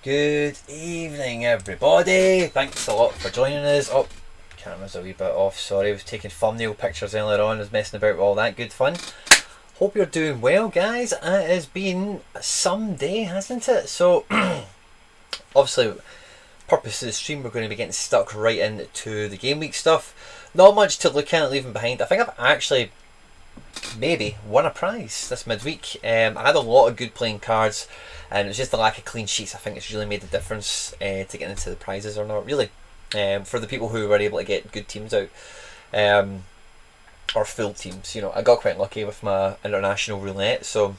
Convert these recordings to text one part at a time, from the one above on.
Good evening, everybody. Thanks a lot for joining us. Oh, camera's a wee bit off. Sorry, I was taking thumbnail pictures earlier on. I was messing about with all that good fun. Hope you're doing well, guys. It has been some day, hasn't it? So, obviously, purpose of the stream, we're going to be getting stuck right into the GameWeek stuff. Not much to look at, leaving behind. I think I've actually maybe won a prize this midweek. I had a lot of good playing cards, and it was just the lack of clean sheets. I think it's really made the difference to get into the prizes or not. Really, for the people who were able to get good teams out, or full teams. You know, I got quite lucky with my international roulette. So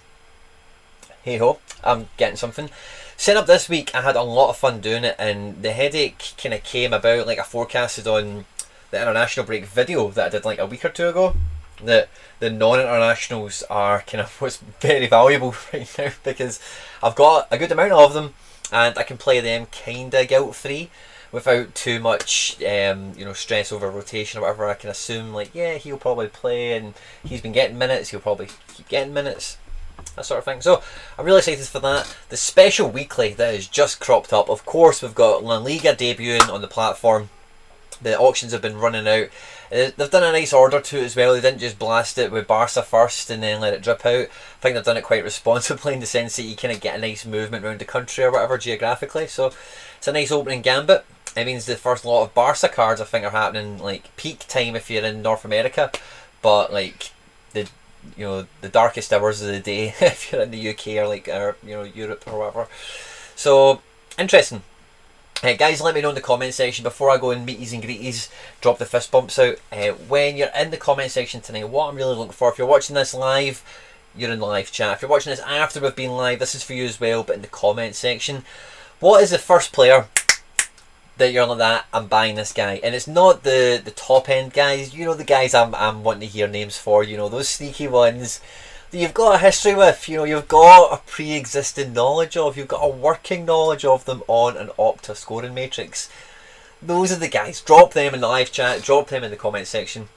hey ho, I'm getting something. Set up this week, I had a lot of fun doing it, and the headache kind of came about like I forecasted on the international break video that I did like a week or two ago. That the non-internationals are kind of what's very valuable right now, because I've got a good amount of them and I can play them kinda guilt-free without too much stress over rotation or whatever. I can assume like, yeah, he'll probably play and he's been getting minutes, he'll probably keep getting minutes, that sort of thing. So I'm really excited for that. The special weekly that has just cropped up, of course, we've got La Liga debuting on the platform. The auctions have been running out. They've done a nice order to it as well. They didn't just blast it with Barca first and then let it drip out. I think they've done it quite responsibly in the sense that you kind of get a nice movement around the country or whatever geographically. So it's a nice opening gambit. It means the first lot of Barca cards I think are happening like peak time if you're in North America, but like the darkest hours of the day if you're in the UK or Europe or whatever. So interesting. Hey guys, let me know in the comment section before I go and meaties and greeties, drop the fist bumps out. When you're in the comment section tonight, what I'm really looking for, if you're watching this live, you're in the live chat. If you're watching this after we've been live, this is for you as well, but in the comment section, what is the first player that you're like that, I'm buying this guy? And it's not the top end guys, you know, the guys I'm wanting to hear names for, you know, those sneaky ones that you've got a history with, you know, you've got a pre-existing knowledge of, you've got a working knowledge of them on an Opta scoring matrix. Those are the guys. Drop them in the live chat, drop them in the comment section.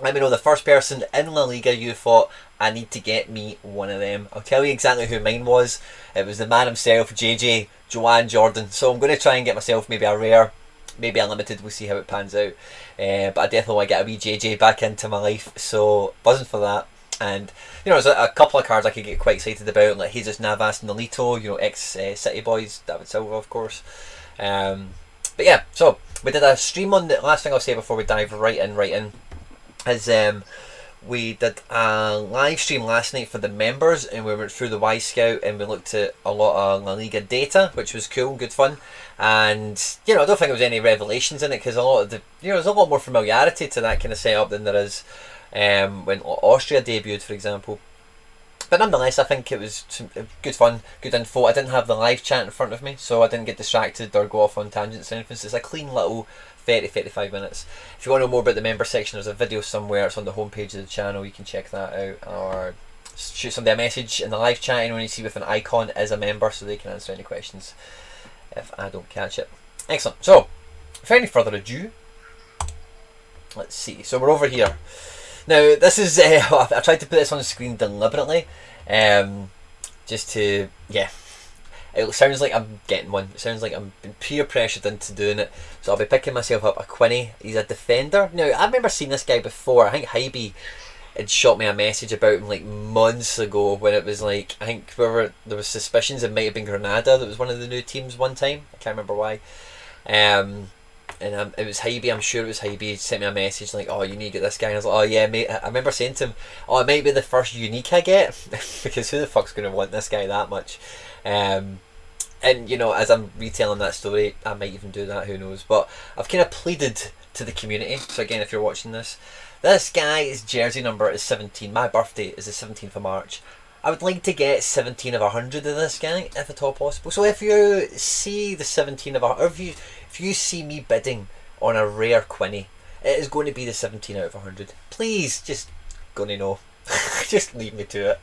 Let me know the first person in La Liga you thought, I need to get me one of them. I'll tell you exactly who mine was. It was the man himself, JJ, Joanne Jordan. So I'm going to try and get myself maybe a rare, maybe a limited, we'll see how it pans out. But I definitely want to get a wee JJ back into my life, so buzzing for that. And you know, there's a couple of cards I could get quite excited about, like Jesus Navas, Nolito, you know, ex City boys, David Silva, of course. But yeah, so we did a stream on the last thing I'll say before we dive right in is we did a live stream last night for the members, and we went through the Y Scout and we looked at a lot of La Liga data, which was cool, good fun. And you know, I don't think there was any revelations in it, because a lot of there's a lot more familiarity to that kind of setup than there is when Austria debuted, for example. But nonetheless, I think it was some good fun, good info. I didn't have the live chat in front of me, so I didn't get distracted or go off on tangents or anything. So it's a clean little 30-35 minutes. If you want to know more about the member section, there's a video somewhere. It's on the homepage of the channel. You can check that out, or shoot somebody a message in the live chat. Anyone you see with an icon is a member, so they can answer any questions if I don't catch it. Excellent. So, without any further ado, let's see. So we're over here. Now, this is, I tried to put this on the screen deliberately, just to, yeah, it sounds like I'm getting one. It sounds like I'm being peer pressured into doing it. So I'll be picking myself up a Quinny. He's a defender. Now, I remember seeing this guy before. I think Hybe had shot me a message about him like months ago, when it was like, I think there was suspicions it might have been Granada that was one of the new teams one time. I can't remember why. And it was Hybe, I'm sure it was Hybe. He sent me a message like, oh, you need to get this guy. And I was like, oh yeah mate. I remember saying to him, oh, it might be the first unique I get, because who the fuck's going to want this guy that much? And you know, as I'm retelling that story, I might even do that, who knows. But I've kind of pleaded to the community. So again, if you're watching this guy's jersey number is 17. My birthday is the 17th of March. I would like to get 17 of 100 of this guy, if at all possible. So if you see the 17 of 100, or if you see me bidding on a rare Quinny, it is going to be the 17 out of 100. Please, just gonna know. Just leave me to it.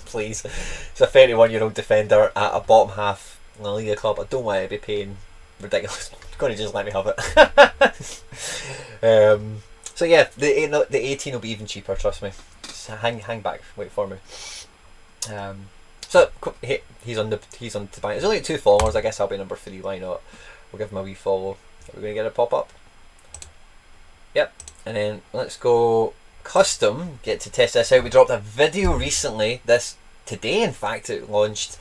Please. It's a 31-year-old defender at a bottom half La Liga club. I don't want to be paying ridiculous. I'm going to just let me have it. So yeah, the 18 will be even cheaper, trust me. Just hang back, wait for me. So he's on to buy. There's only 2 followers. I guess I'll be number 3. Why not? We'll give him a wee follow. Are we gonna get a pop up? Yep. And then let's go custom. Get to test this out. We dropped a video recently. Today, in fact, it launched.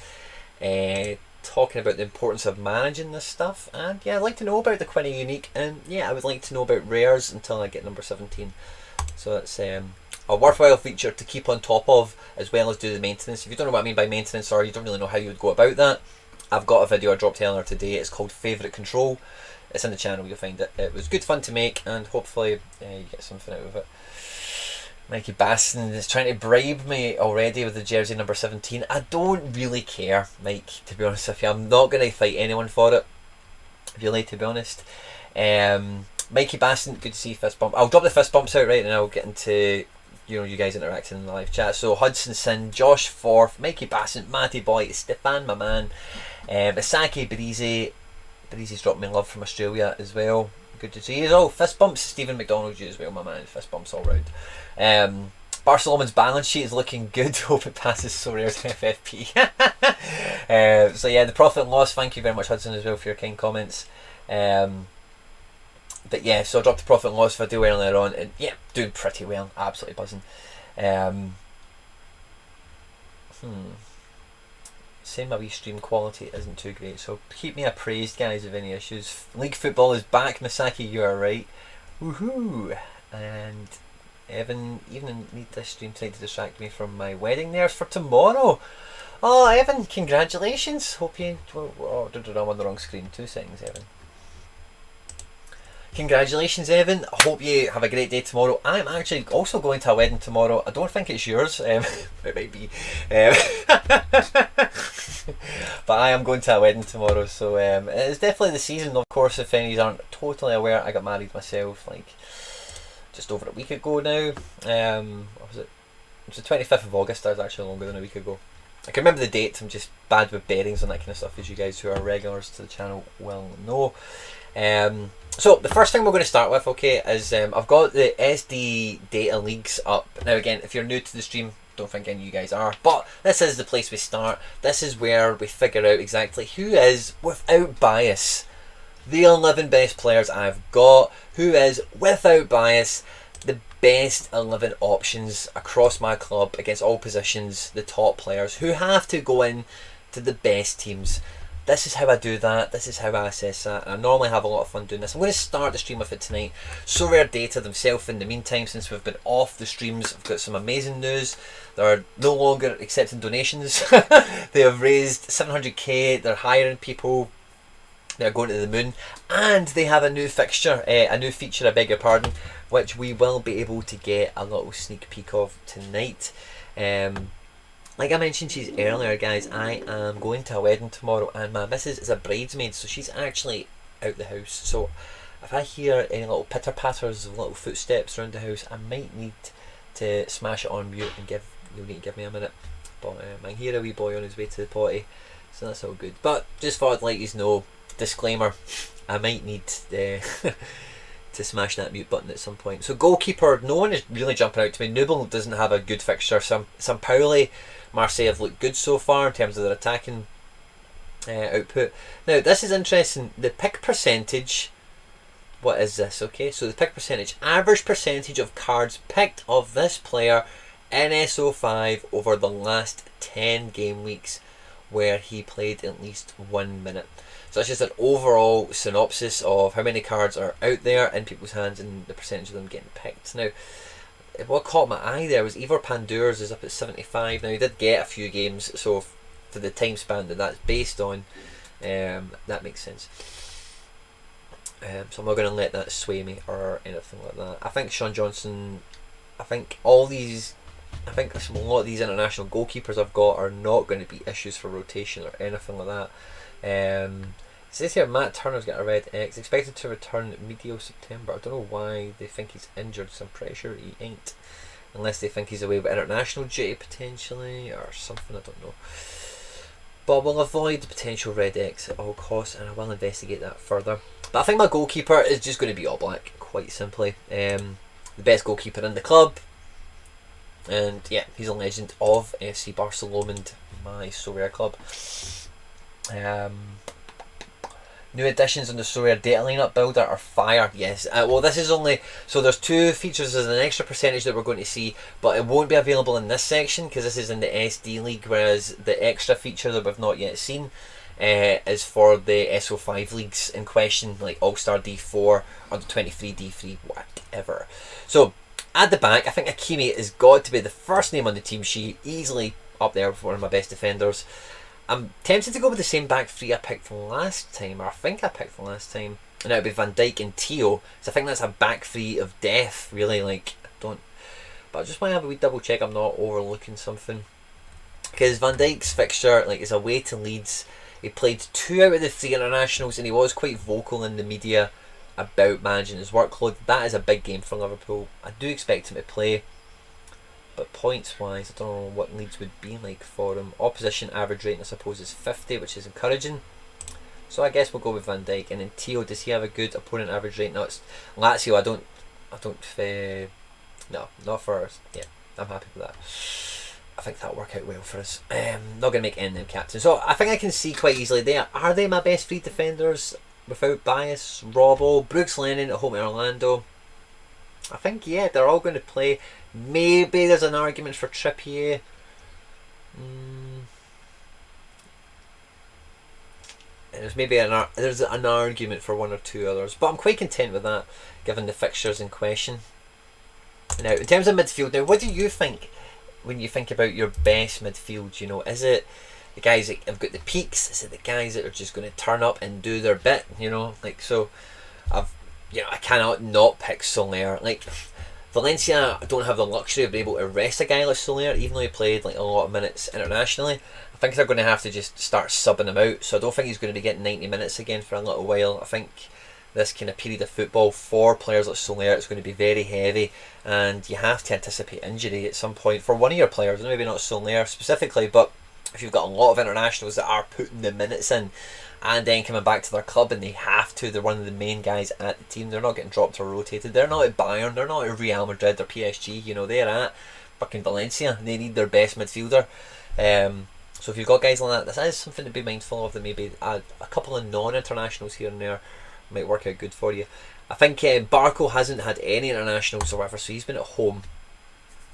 Talking about the importance of managing this stuff, and yeah, I'd like to know about the Quinny Unique, and yeah, I would like to know about rares until I get number 17. So that's a worthwhile feature to keep on top of, as well as do the maintenance. If you don't know what I mean by maintenance, or you don't really know how you would go about that, I've got a video I dropped earlier today. It's called Favourite Control. It's in the channel, you'll find it. It was good fun to make, and hopefully you get something out of it. Mikey Baston is trying to bribe me already with the jersey number 17. I don't really care, Mike, to be honest with you. I'm not going to fight anyone for it, really, to be honest. Mikey Baston, good to see fist bump. I'll drop the fist bumps out right and I'll get into you guys interacting in the live chat. So Hudson Sin, Josh Forth, Mikey Baston, Matty Boy, Stefan, my man, Isaki Breezy's dropped me love from Australia as well. Good to see you. Oh, fist bumps, Stephen McDonald, you as well, my man. Fist bumps all round. Barcelona's balance sheet is looking good. Hope it passes SoRare's FFP. So yeah, the profit and loss. Thank you very much, Hudson, as well, for your kind comments. But yeah, so I dropped the profit and loss video earlier on, and yeah, doing pretty well. Absolutely buzzing. Saying my wee stream quality isn't too great, so keep me appraised, guys, of any issues. League football is back, Misaki, you are right. Woohoo! And Evan, even need this stream tonight to distract me from my wedding nerves for tomorrow. Oh, Evan, congratulations! Hope you... Oh, I'm on the wrong screen. 2 seconds, Evan. Congratulations, Evan. I hope you have a great day tomorrow. I'm actually also going to a wedding tomorrow. I don't think it's yours. It might be. But I am going to a wedding tomorrow, so it's definitely the season. Of course, if any aren't totally aware, I got married myself like just over a week ago now. What was it? It was the 25th of August. That was actually longer than a week ago. I can remember the date. I'm just bad with bearings and that kind of stuff, as you guys who are regulars to the channel will know. So the first thing we're going to start with, okay, is I've got the SD data leagues up. Now again, if you're new to the stream, don't think any of you guys are, but this is the place we start. This is where we figure out exactly who is, without bias, the 11 best players I've got, who is, without bias, the best 11 options across my club against all positions, the top players who have to go in to the best teams. This is how I do that, this is how I assess that, and I normally have a lot of fun doing this. I'm going to start the stream with it tonight. SoRare data themselves in the meantime, since we've been off the streams, I've got some amazing news. They're no longer accepting donations. They have raised 700k, they're hiring people, they're going to the moon, and they have a new fixture, a new feature, I beg your pardon, which we will be able to get a little sneak peek of tonight. Like I mentioned to you earlier, guys, I am going to a wedding tomorrow, and my missus is a bridesmaid, so she's actually out the house. So if I hear any little pitter patters of little footsteps around the house, I might need to smash it on mute and you'll need to give me a minute. But I hear a wee boy on his way to the potty, so that's all good. But just thought I'd let you know, disclaimer, I might need to smash that mute button at some point. So goalkeeper, no one is really jumping out to me. Nubel doesn't have a good fixture. Sampaoli, Marseille have looked good so far in terms of their attacking output. Now this is interesting, the pick percentage, what is this? Okay, so the pick percentage, average percentage of cards picked of this player in SO5 over the last 10 game weeks where he played at least 1 minute. So that's just an overall synopsis of how many cards are out there in people's hands and the percentage of them getting picked. Now, what caught my eye there was Ivor Pandur's is up at 75. Now, he did get a few games, so for the time span that that's based on, that makes sense. So I'm not going to let that sway me or anything like that. I think Sean Johnson, I think a lot of these international goalkeepers I've got are not going to be issues for rotation or anything like that. It says here Matt Turner's got a red X, expected to return medio September. I don't know why they think he's injured, so I'm pretty sure he ain't, unless they think he's away with international duty potentially or something, I don't know. But we'll avoid the potential red X at all costs, and I will investigate that further. But I think my goalkeeper is just going to be All Black, quite simply. The best goalkeeper in the club, and yeah, he's a legend of FC Barcelona, my SoRare club. New additions on the SoRare data lineup builder are fire. Yes. Well, this is only so there's 2 features. There's an extra percentage that we're going to see, but it won't be available in this section because this is in the SD League. Whereas the extra feature that we've not yet seen is for the SO5 leagues in question, like All Star D4 or the 23 D3, whatever. So at the back, I think Hakimi has got to be the first name on the team sheet, easily up there with one of my best defenders. I'm tempted to go with the same back 3 I picked from last time, or I think I picked from last time, and that would be Van Dijk and Theo. So I think that's a back 3 of death, really. Like, I don't, but I just want to have a wee double check I'm not overlooking something, because Van Dijk's fixture, like, is away to Leeds. He played 2 out of the 3 internationals, and he was quite vocal in the media about managing his workload. That is a big game for Liverpool. I do expect him to play. But points wise, I don't know what Leeds would be like for him. Opposition average rating I suppose is 50, which is encouraging. So I guess we'll go with Van Dijk. And then Theo, does he have a good opponent average rating? No, it's Lazio. No, not for us. Yeah, I'm happy with that. I think that'll work out well for us. Not going to make any of them captain. So I think I can see quite easily there. Are they my best 3 defenders without bias? Robbo, Brooks Lennon at home in Orlando. I think, yeah, they're all going to play. Maybe there's an argument for Trippier. There's maybe an argument for 1 or 2 others, but I'm quite content with that, given the fixtures in question. Now, in terms of midfield, now, what do you think when you think about your best midfield? You know, is it the guys that have got the peaks? Is it the guys that are just going to turn up and do their bit? You know, like, so I cannot not pick SoRare. Like, Valencia don't have the luxury of being able to rest a guy like SoRare, even though he played like a lot of minutes internationally. I think they're going to have to just start subbing him out, so I don't think he's going to be getting 90 minutes again for a little while. I think this kind of period of football for players like SoRare is going to be very heavy, and you have to anticipate injury at some point for one of your players, maybe not SoRare specifically, but if you've got a lot of internationals that are putting the minutes in and then coming back to their club and they have to, they're one of the main guys at the team, they're not getting dropped or rotated, they're not at Bayern, they're not at Real Madrid or PSG, you know, they're at fucking Valencia and they need their best midfielder. So if you've got guys like that, this is something to be mindful of, that maybe a couple of non-internationals here and there might work out good for you. I think Barco hasn't had any internationals or whatever, so he's been at home,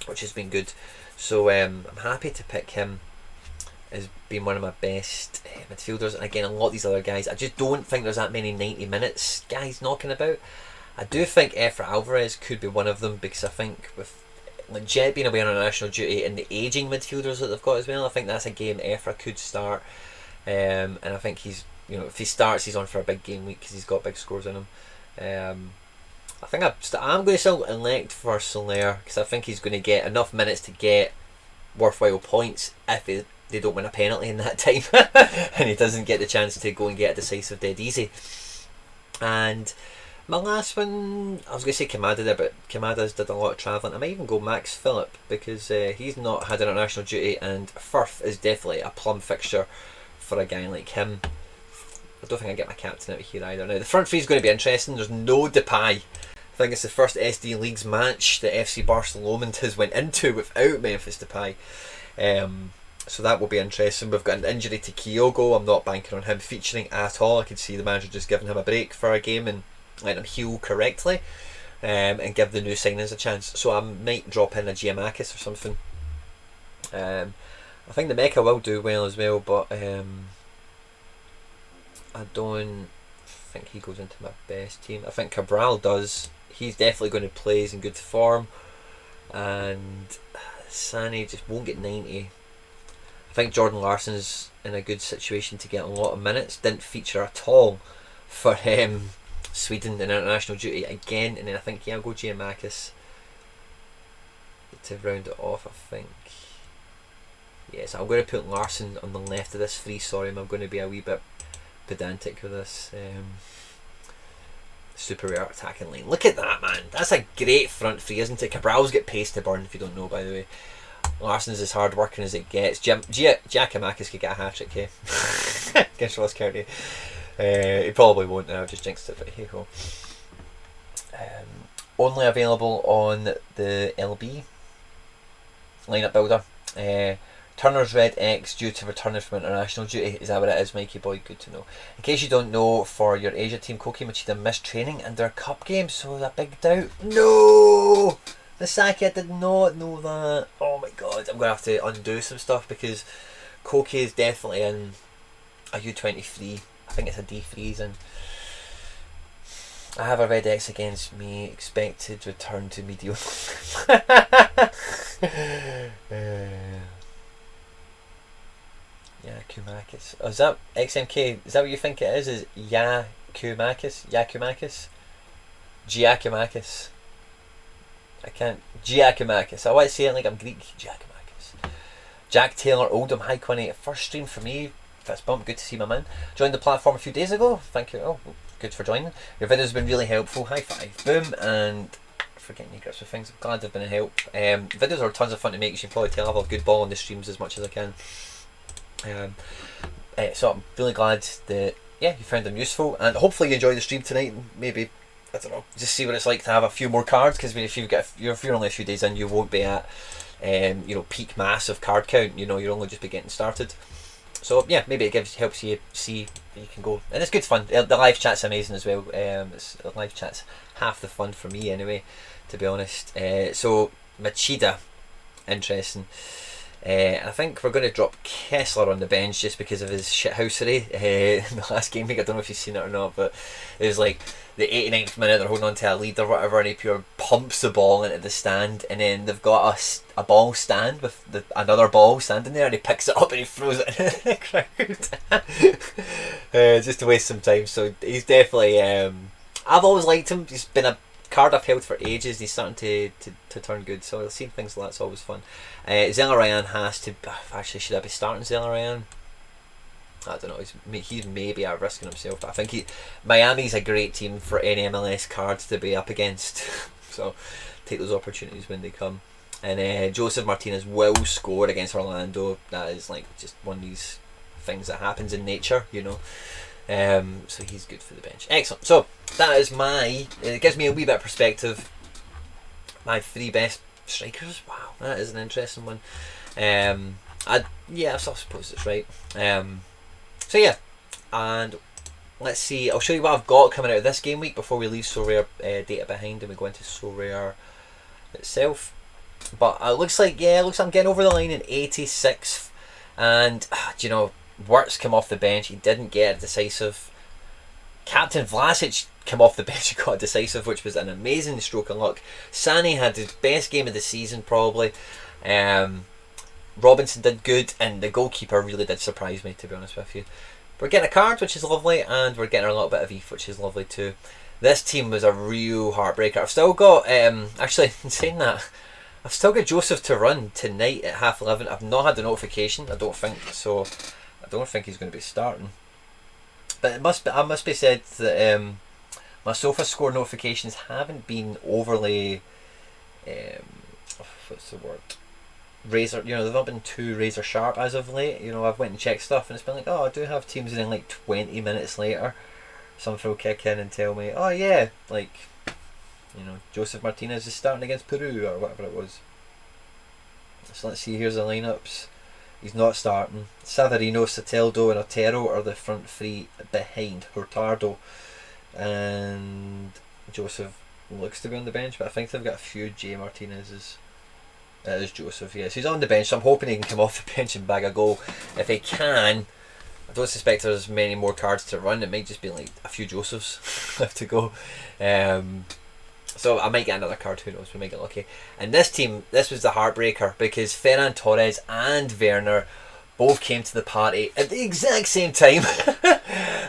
which has been good. So I'm happy to pick him as being one of my best midfielders. And again, a lot of these other guys, I just don't think there's that many 90 minutes guys knocking about. I do think Efra Alvarez could be one of them, because I think with Jet being away on international duty and the ageing midfielders that they've got as well, I think that's a game Efra could start. And I think he's, you know, if he starts, he's on for a big game week because he's got big scores in him. I think I'm going to still elect for SoRare because I think he's going to get enough minutes to get worthwhile points if they don't win a penalty in that time and he doesn't get the chance to go and get a decisive dead easy. And my last one, I was going to say Kamada there, but Kamada's did a lot of travelling. I might even go Max Phillip because he's not had international duty, and Firth is definitely a plum fixture for a guy like him. I don't think I get my captain out of here either. Now the front three is going to be interesting. There's no Depay. I think it's the first SD Leagues match that FC Barcelona has went into without Memphis Depay. So that will be interesting. We've got an injury to Kyogo. I'm not banking on him featuring at all. I could see the manager just giving him a break for a game and letting him heal correctly, and give the new signings a chance. So I might drop in a Giamakis or something. I think the Mecha will do well as well, but I don't think he goes into my best team. I think Cabral does. He's definitely going to play. He's in good form, and Sané just won't get 90. I think Jordan Larson's in a good situation to get a lot of minutes. Didn't feature at all for Sweden in international duty again, and then I think I'll go Giamakis to round it off. I think yes, I'm going to put Larson on the left of this free. Sorry, I'm going to be a wee bit pedantic with this. Super rare attacking line. Look at that, man. That's a great front three, isn't it? Cabral's got pace to burn, if you don't know, by the way. Larson's as hard working as it gets. Giacomakis could get a hat trick here against Ross County. He probably won't now, just jinxed it, but here you go. Only available on the LB lineup builder. Turner's Red X due to returning from international duty. Is that what it is, Mikey boy? Good to know. In case you don't know, for your Asia team, Koki Machida missed training and their cup game, so a big doubt. No! Misaki, I did not know that. Oh my god, I'm going to have to undo some stuff because Koki is definitely in a U23. I think it's a D3 and I have a Red X against me, expected return to medium. Yakumakis. Oh, is that XMK? Is that what you think it is? Is Yakumakis? Yakumakis? Giacomakis. I can't. Giacomakis. I want to say it like I'm Greek. Giacomakis. Jack Taylor, Oldham, High Quality. First stream for me. Fist bump. Good to see my man. Joined the platform a few days ago. Thank you. Oh, good for joining. Your videos have been really helpful. High five. Boom. And for getting your grips with things. I'm glad they've been a help. Videos are tons of fun to make. You should probably tell I have a good ball on the streams as much as I can. So I'm really glad that you found them useful, and hopefully you enjoy the stream tonight. And maybe, I don't know, just see what it's like to have a few more cards, because if you're only a few days in, you won't be at peak massive card count. You'll only just be getting started. So yeah, maybe it helps you see you can go, and it's good fun. The live chat's amazing as well. The live chat's half the fun for me anyway, to be honest. So Machida, interesting. I think we're going to drop Kessler on the bench just because of his shithousery in the last game week. I don't know if you've seen it or not, but it was like the 89th minute, they're holding on to a lead or whatever, and he pure pumps the ball into the stand, and then they've got a ball stand with another ball standing there, and he picks it up and he throws it into the crowd. Just to waste some time. So he's definitely, I've always liked him. He's been a card I've held for ages. He's starting to turn good, so seeing things like that's always fun. Zelarayan has to, actually, should I be starting Zelarayan? I don't know, he's maybe at risking himself, but I think Miami's a great team for any MLS cards to be up against. So take those opportunities when they come. And Joseph Martinez will score against Orlando. That is like just one of these things that happens in nature, so he's good for the bench. Excellent. So that is it gives me a wee bit of perspective. My 3 best strikers. Wow, that is an interesting one. I suppose it's right. So yeah, and let's see. I'll show you what I've got coming out of this game week before we leave SoRare data behind and we go into SoRare itself. But it looks like I'm getting over the line in 86th, and Wirtz come off the bench. He didn't get a decisive. Captain Vlasic came off the bench and got a decisive, which was an amazing stroke of luck. Sane had his best game of the season probably. Robinson did good, and the goalkeeper really did surprise me, to be honest with you. We're getting a card, which is lovely, and we're getting a little bit of ETH, which is lovely too. This team was a real heartbreaker. I've still got, actually, in saying that, I've still got Joseph to run tonight at 11:30. I've not had the notification, I don't think, so I don't think he's going to be starting. But I must be said that my sofa score notifications haven't been overly, what's the word? They've not been too razor sharp as of late. I've went and checked stuff and it's been like, oh, I do have teams, and then like 20 minutes later something will kick in and tell me, oh yeah, like, Joseph Martinez is starting against Peru or whatever it was. So let's see, here's the lineups. He's not starting. Savarino, Soteldo and Otero are the front 3 behind Hurtado, and Joseph looks to be on the bench, but I think they've got a few J Martinez's. It is Joseph, yes. He's on the bench, so I'm hoping he can come off the bench and bag a goal. If he can, I don't suspect there's many more cards to run. It might just be like a few Josephs left to go. So I might get another card, who knows, we might get lucky. And this team, this was the heartbreaker, because Ferran Torres and Werner both came to the party at the exact same time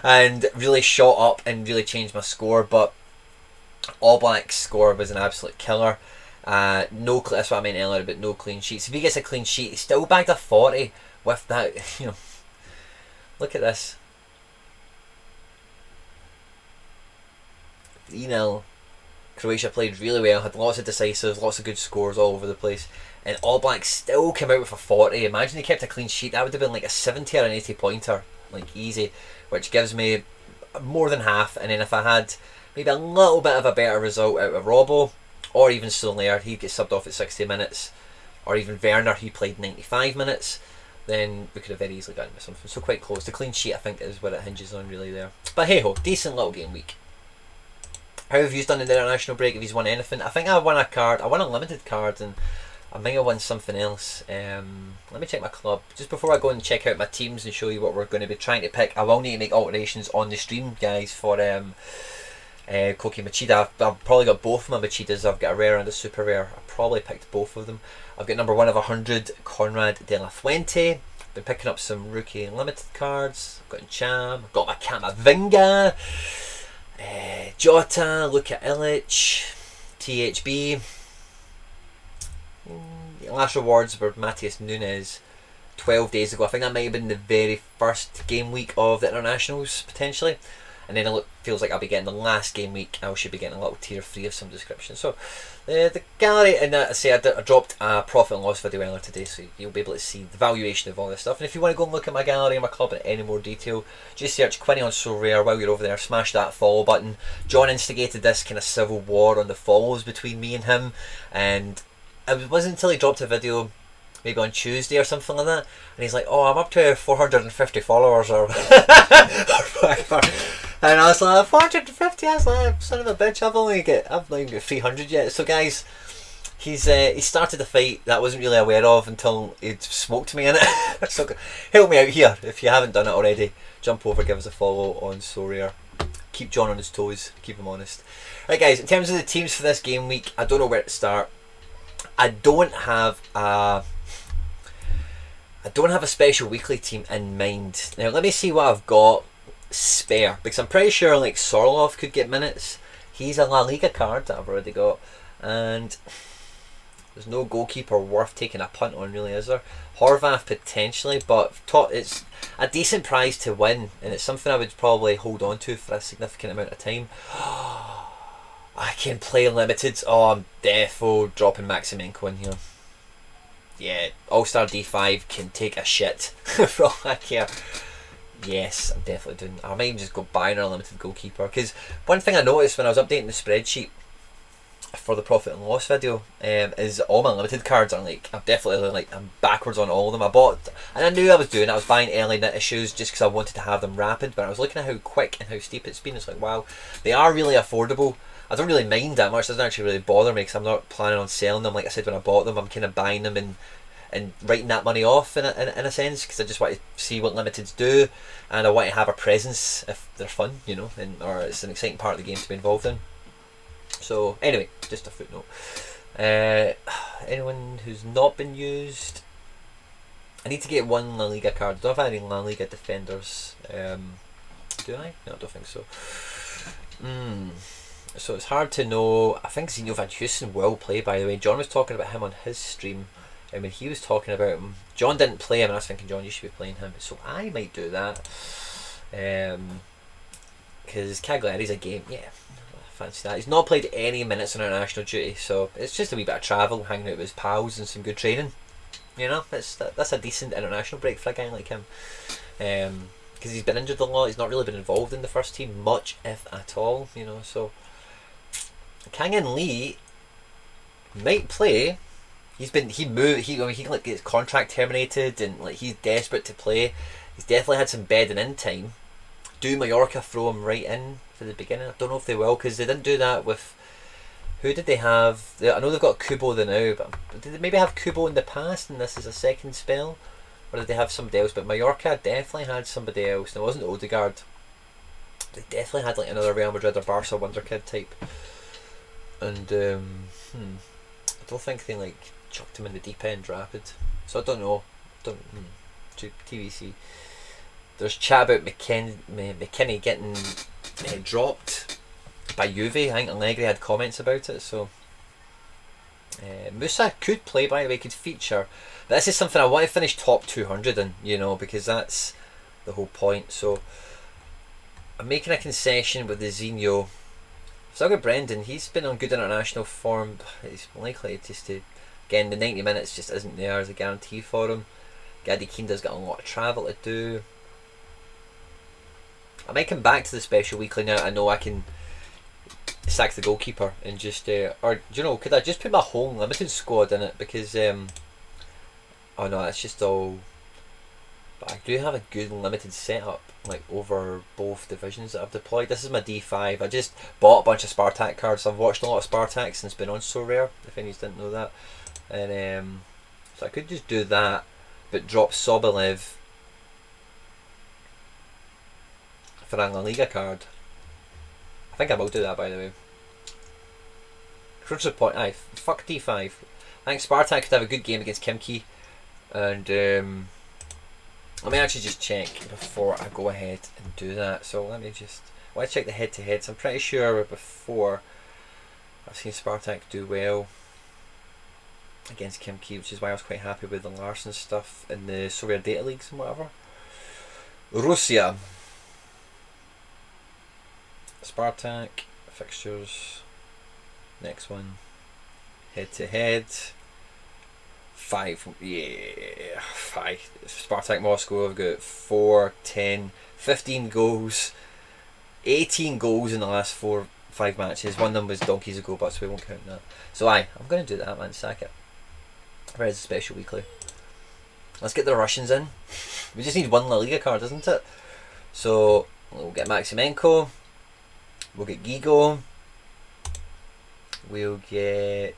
and really shot up and really changed my score. But All Black's score was an absolute killer. That's what I meant earlier about no clean sheets. If he gets a clean sheet, he's still bagged a 40 with that. Look at this. 3-0. Croatia played really well, had lots of decisives, lots of good scores all over the place, and All Blacks still came out with a 40. Imagine they kept a clean sheet. That would have been like a 70 or an 80 pointer, like easy, which gives me more than half. And then if I had maybe a little bit of a better result out of Robbo, or even SoRare, he gets subbed off at 60 minutes, or even Werner, he played 95 minutes, then we could have very easily gotten with something. So quite close. The clean sheet, I think, is what it hinges on really there. But hey ho, decent little game week. How have you done in the international break? Have you won anything? I think I won a card. I won a limited card, and I might have won something else. Let me check my club. Just before I go and check out my teams and show you what we're going to be trying to pick, I will need to make alterations on the stream, guys, for Koki Machida. I've probably got both my Machidas. I've got a rare and a super rare. I probably picked both of them. I've got number 1 of 100, Conrad De La Fuente. Been picking up some rookie limited cards. I've got Cham. I've got my Camavinga. Jota, Luka Ilic, THB. Last rewards were Matheus Nunes 12 days ago. I think that might have been the very first game week of the internationals, potentially. And then it feels like I'll be getting the last game week. I should be getting a little tier 3 of some description. So the gallery, and I dropped a profit and loss video earlier today, so you'll be able to see the valuation of all this stuff. And if you want to go and look at my gallery and my club in any more detail, just search Quinny on SoRare. While you're over there, smash that follow button. John instigated this kind of civil war on the follows between me and him, and it wasn't until he dropped a video maybe on Tuesday or something like that, and he's like, oh, I'm up to 450 followers or whatever. And I was like, 450? I was like, son of a bitch, I've only got 300 yet. So guys, he started a fight that I wasn't really aware of until he'd smoked me in it. So help me out here. If you haven't done it already, jump over, give us a follow on SoRare. Keep John on his toes, keep him honest. Right guys, in terms of the teams for this game week, I don't know where to start. I don't have a special weekly team in mind. Now let me see what I've got spare, because I'm pretty sure like Sorlov could get minutes. He's a La Liga card that I've already got, and there's no goalkeeper worth taking a punt on, really, is there? Horvath potentially, but it's a decent prize to win, and it's something I would probably hold on to for a significant amount of time. I can play limited. Oh, I'm defo dropping Maximenko in here. Yeah, All-Star D5 can take a shit for all I care. Yes, I'm definitely doing. I might even just go buying a limited goalkeeper, because one thing I noticed when I was updating the spreadsheet for the profit and loss video is all my limited cards are like, I'm backwards on all of them. I bought, and I knew I was buying early knit issues just because I wanted to have them rapid, but I was looking at how quick and how steep it's been. It's like, wow, they are really affordable. I don't really mind that much. It doesn't actually really bother me because I'm not planning on selling them. Like I said, when I bought them, I'm kind of buying them and writing that money off in a sense, because I just want to see what limiteds do, and I want to have a presence if they're fun, you know, or it's an exciting part of the game to be involved in. So anyway, just a footnote. Anyone who's not been used, I need to get one La Liga card. I don't have any La Liga defenders. Do I? No, I don't think so. So it's hard to know. I think Zeno Van Heusen will play, by the way. John was talking about him on his stream. And when he was talking about him, John didn't play him, and I was thinking, John, you should be playing him. So I might do that. Because Cagliari's a game, yeah, I fancy that. He's not played any minutes on international duty, so it's just a wee bit of travel, hanging out with his pals and some good training. You know, that's a decent international break for a guy like him. Because he's been injured a lot, he's not really been involved in the first team much, if at all, you know, so Kang-In Lee might play. He like his contract terminated, and like he's desperate to play. He's definitely had some bedding in time. Do Mallorca throw him right in for the beginning? I don't know if they will, because they didn't do that with. Who did they have? I know they've got Kubo now, but did they maybe have Kubo in the past and this is a second spell? Or did they have somebody else? But Mallorca definitely had somebody else, and it wasn't Odegaard. They definitely had like another Real Madrid or Barca wonderkid type. And I don't think they like chucked him in the deep end rapid, so I don't know. TVC. There's chat about McKinney getting dropped by Juve. I think Allegri had comments about it, so Musa could play, by the way, could feature, but this is something I want to finish top 200 in, you know, because that's the whole point. So I'm making a concession with the Zinho. So I've got Brendan. He's been on good international form. He's likely just to, again, the 90 minutes just isn't there as a guarantee for him. Gadi Kinda's got a lot of travel to do. I might come back to the special weekly now. I know I can sack the goalkeeper and just or do you know, could I just put my whole limited squad in it, because oh no, that's just all But I do have a good limited setup, like over both divisions that I've deployed. This is my D5. I just bought a bunch of Spartak cards. I've watched a lot of Spartak since been on SoRare, if any of you didn't know that. And so I could just do that, but drop Sobolev for a La Liga card. I think I will do that, by the way. Crucial point. Aye, fuck D5. I think Spartak could have a good game against Kimki, and let me actually just check before I go ahead and do that. So let me just. Well, I check the head-to-heads. I'm pretty sure before I've seen Spartak do well against Kimki, which is why I was quite happy with the Larson stuff in the SoRare data leagues and whatever. Russia. Spartak fixtures. Next one. Head-to-head. 5. Yeah, 5. Spartak Moscow have got 4, 10, 15 goals. 18 goals in the last 5 matches. One of them was donkeys ago, but so we won't count that. So aye, I'm going to do that, man. Sack it. Where's the special weekly? Let's get the Russians in. We just need one La Liga card, isn't it? So we'll get Maximenko. We'll get Gigo. We'll get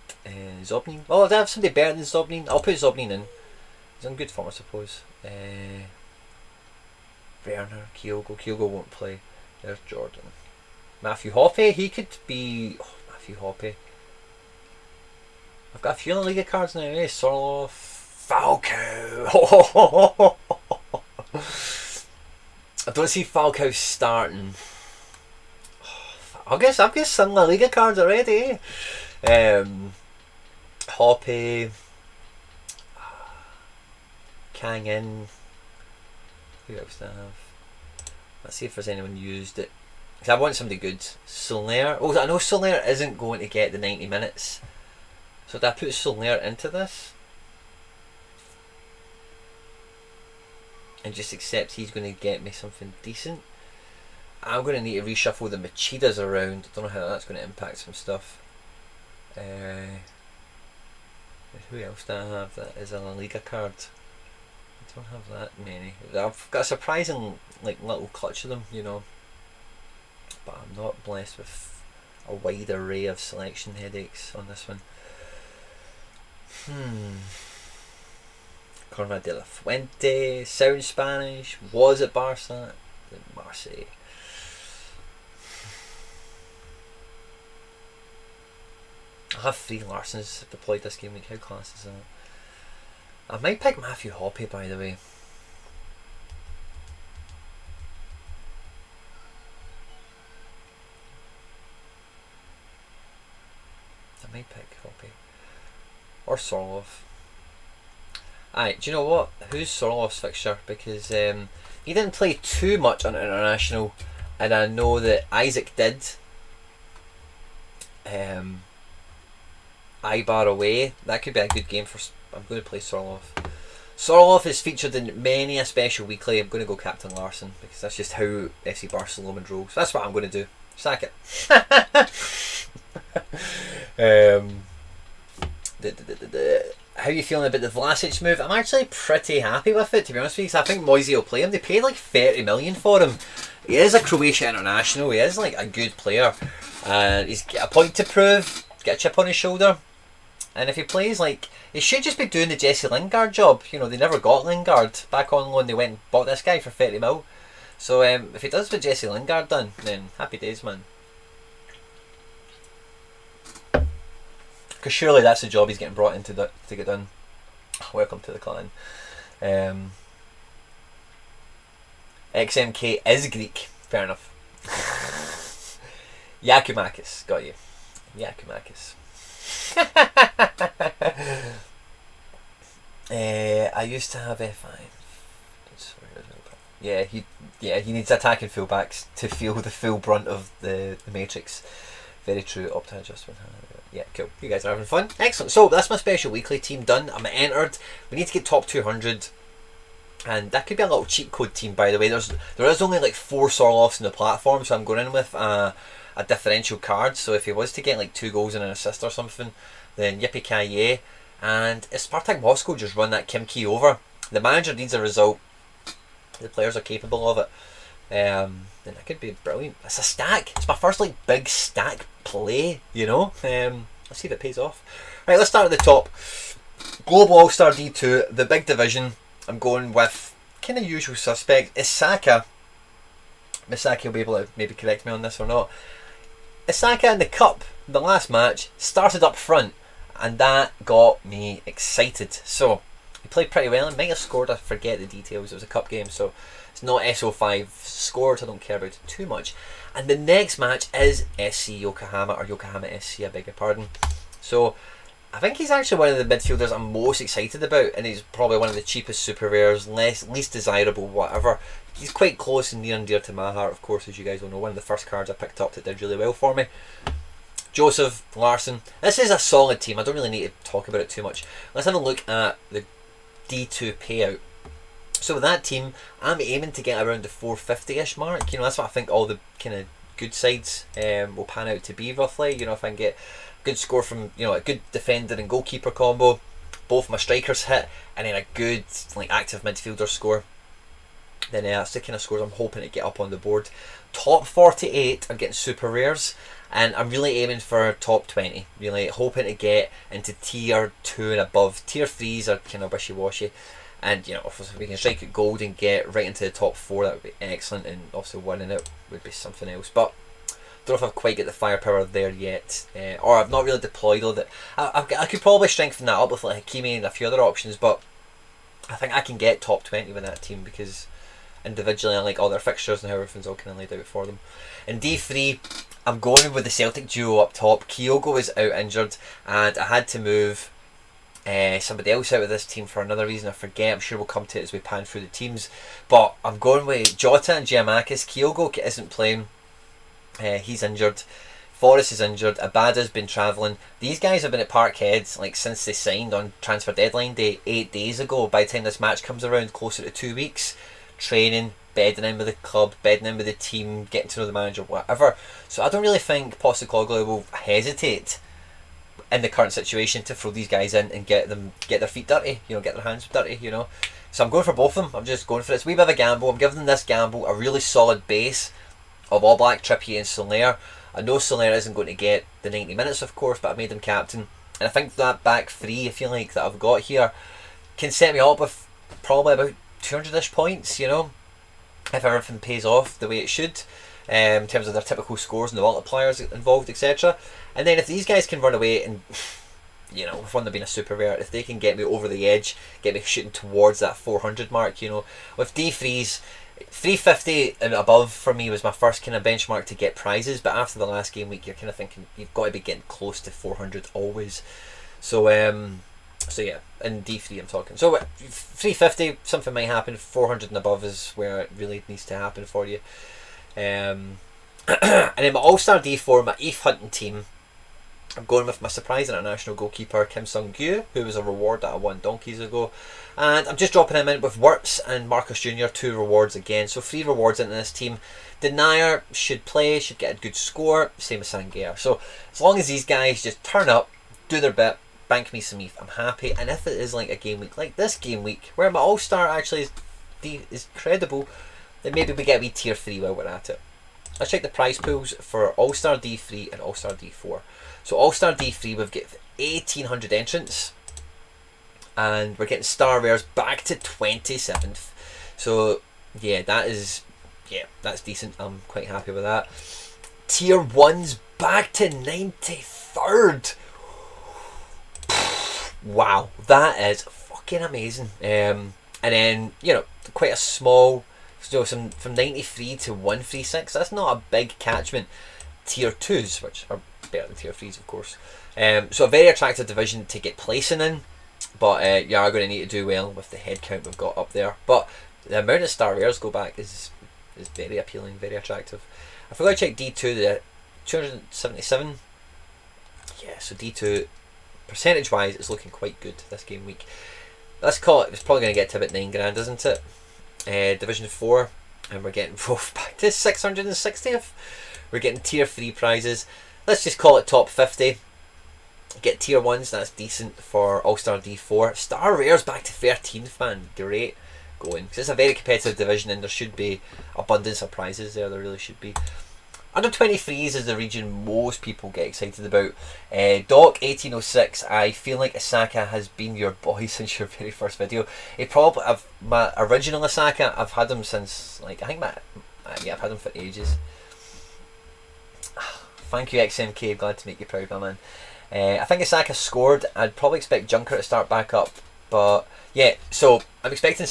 Zobnin. Oh, I have somebody better than Zobnin. I'll put Zobnin in. He's on good form, I suppose. Werner, Kyogo. Kyogo won't play. There's Jordan. Matthew Hoppe. He could be. Oh, Matthew Hoppe. I've got a few La Liga cards now. Sorloff. Falcao. I don't see Falcao starting. I've got some La Liga cards already. Hoppe, Kang In. Who else do I have? Let's see if there's anyone used it. Because I want somebody good. SoRare. Oh, I know SoRare isn't going to get the 90 minutes. So did I put SoRare into this? And just accept he's going to get me something decent. I'm going to need to reshuffle the Machidas around. I don't know how that's going to impact some stuff. Who else do I have that is a La Liga card? I don't have that many. I've got a surprising little clutch of them, you know. But I'm not blessed with a wide array of selection headaches on this one. Conrad de la Fuente, sounds Spanish, was at Barca, Marseille. I have 3 Larsons deployed this game week. How class is that? I might pick Matthew Hoppe, by the way. I might pick Hoppe. Or Sorloff. Aye, do you know what? Who's Sorloff's fixture? Because he didn't play too much on international, and I know that Isaac did. Ibar away. That could be a good game for. I'm going to play Sorloff. Sorloff is featured in many a special weekly. I'm going to go Captain Larson because that's just how FC Barcelona rolls. That's what I'm going to do. Sack it. How are you feeling about the Vlasic move? I'm actually pretty happy with it, to be honest with you. I think Moisey will play him. They paid like 30 million for him. He is a Croatia international. He is like a good player. He's got a point to prove. Get a chip on his shoulder. And if he plays, like, he should just be doing the Jesse Lingard job. You know, they never got Lingard back on loan. They went and bought this guy for 30 mil. So if he does what Jesse Lingard done, then happy days, man. Because surely that's the job he's getting brought in to get done. Welcome to the clan. XMK is Greek. Fair enough. Yakumakis. Got you. Yakumakis. I used to have F5. Yeah, he needs attacking fullbacks to feel the full brunt of the matrix. Very true. Opti adjustment. Yeah, cool. You guys are having fun. Excellent. So that's my special weekly team done. I'm entered. We need to get top 200. And that could be a little cheat code team, by the way. There is only like 4 Sorloffs in the platform, so I'm going in with a differential card. So if he was to get like 2 goals and an assist or something, then yippee-ki-yay. And if Spartak Moscow just run that Kimki over, the manager needs a result. the players are capable of it, then that could be brilliant. It's a stack. It's my first like big stack play, you know. Let's see if it pays off. Right, let's start at the top. Global All-Star D2, the big division. I'm going with kind of usual suspect. Isaka. Misaki will be able to maybe correct me on this or not. Isaka in the cup, the last match, started up front, and that got me excited. So he played pretty well and might have scored. I forget the details. It was a cup game, so it's not SO5 scored. I don't care about it too much. And the next match is SC Yokohama, or Yokohama SC, I beg your pardon. So I think he's actually one of the midfielders I'm most excited about, and he's probably one of the cheapest super rares, least desirable, whatever. He's quite close and near and dear to my heart, of course, as you guys will know. One of the first cards I picked up that did really well for me. Joseph Larson. This is a solid team. I don't really need to talk about it too much. Let's have a look at the D2 payout. So with that team, I'm aiming to get around the 450-ish mark. You know, that's what I think all the kind of good sides will pan out to be roughly. You know, if I can get a good score from, you know, a good defender and goalkeeper combo, both my strikers hit, and then a good like active midfielder score, then that's the kind of scores I'm hoping to get up on the board. Top 48 are getting super rares, and I'm really aiming for top 20. Really hoping to get into tier 2 and above. Tier 3s are kind of wishy-washy, and you know, if we can strike at gold and get right into the top 4, that would be excellent, and also winning it would be something else. But don't know if I've quite got the firepower there yet, or I've not really deployed all that. I could probably strengthen that up with like Hakimi and a few other options, but I think I can get top 20 with that team because individually I like all their fixtures and how everything's all kind of laid out for them. In D3, I'm going with the Celtic duo up top. Kyogo is out injured, and I had to move somebody else out of this team for another reason I forget. I'm sure we'll come to it as we pan through the teams, but I'm going with Jota and Giamakis. Kyogo isn't playing, he's injured. Forrest is injured. Abada's been travelling. These guys have been at Parkhead like since they signed on transfer deadline day 8 days ago. By the time this match comes around, closer to 2 weeks, training, bedding in with the club, bedding in with the team, getting to know the manager, whatever. So I don't really think Postecoglou will hesitate in the current situation to throw these guys in and get their feet dirty, you know, get their hands dirty, you know. So I'm going for both of them. I'm just going for this wee bit of a gamble. I'm giving this gamble a really solid base of All Black, Trippier and SoRare. I know SoRare isn't going to get the 90 minutes, of course, but I made him captain, and I think that back three, if you like, that I've got here can set me up with probably about 200-ish points, you know, if everything pays off the way it should, in terms of their typical scores and the multipliers involved, etc. And then if these guys can run away and, you know, with one of them being a super rare, if they can get me over the edge, get me shooting towards that 400 mark, you know, with D3s, 350 and above for me was my first kind of benchmark to get prizes, but after the last game week you're kind of thinking you've got to be getting close to 400 always. So yeah, in D3 I'm talking. So 350, something might happen. 400 and above is where it really needs to happen for you. And then my All-Star D4, my ETH hunting team, I'm going with my surprise international goalkeeper Kim Sung-gyu, who was a reward that I won donkeys ago. And I'm just dropping him in with Wirtz and Marcus Jr., 2 rewards again. So 3 rewards into this team. Denier should play, should get a good score, same as Sangair. So as long as these guys just turn up, do their bit, bank me some ETH, I'm happy. And if it is like a game week, like this game week, where my All-Star actually is credible, then maybe we get a wee tier 3 while we're at it. Let's check the prize pools for All-Star D3 and All-Star D4. So All-Star D3, we've got 1,800 entrants, and we're getting star rares back to 27th. So yeah, that's decent. I'm quite happy with that. Tier 1's back to 93rd. Wow, that is fucking amazing. And then, you know, quite a small, so from 93 to 136. That's not a big catchment. Tier 2s, which are better than tier 3s, of course. So a very attractive division to get placing in, but you are going to need to do well with the head count we've got up there. But the amount of star rares go back is very appealing, very attractive. I forgot to check D2, the 277. Yeah, so D2 percentage wise is looking quite good this game week. Let's call it, it's probably going to get to about 9 grand, isn't it? Division 4, and we're getting back to 660th. We're getting tier 3 prizes. Let's just call it top 50. Get tier 1s, that's decent for All-Star D4. Star rares back to 13th, man, great. going, because it's a very competitive division and there should be abundant surprises there. There really should be. Under 23s is the region most people get excited about. Doc 1806, I feel like Osaka has been your boy since your very first video. My original Osaka, I've had him since, like, I think I've had him for ages. Thank you XMK, glad to make you proud, my man. I think Osaka scored. I'd probably expect Junker to start back up, but yeah, so I'm expecting,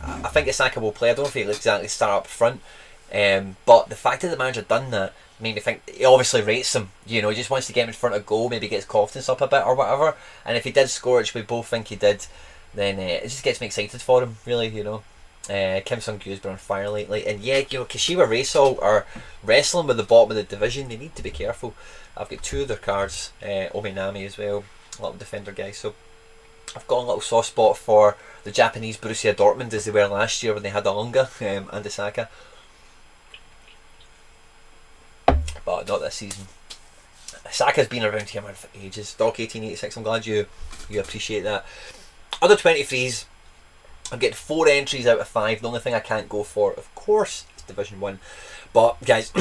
I think Osaka will play. I don't think he'll exactly start up front. But the fact that the manager done that made me think he obviously rates him. You know, he just wants to get him in front of goal, maybe gets confidence up a bit or whatever. And if he did score, which we both think he did, then it just gets me excited for him, really, you know. Kim Sung-gyo's been on fire lately. And yeah, you know, Kashiwa Reysol are wrestling with the bottom of the division. They need to be careful. I've got 2 of their cards, Ominami as well, little defender guy. So I've got a little soft spot for the Japanese Borussia Dortmund as they were last year when they had Alunga and Osaka. But not this season. Saka's been around here, man, for ages. Doc 1886, I'm glad you appreciate that. Other 23s, I'm getting 4 entries out of 5. The only thing I can't go for, of course, is Division 1. But, guys,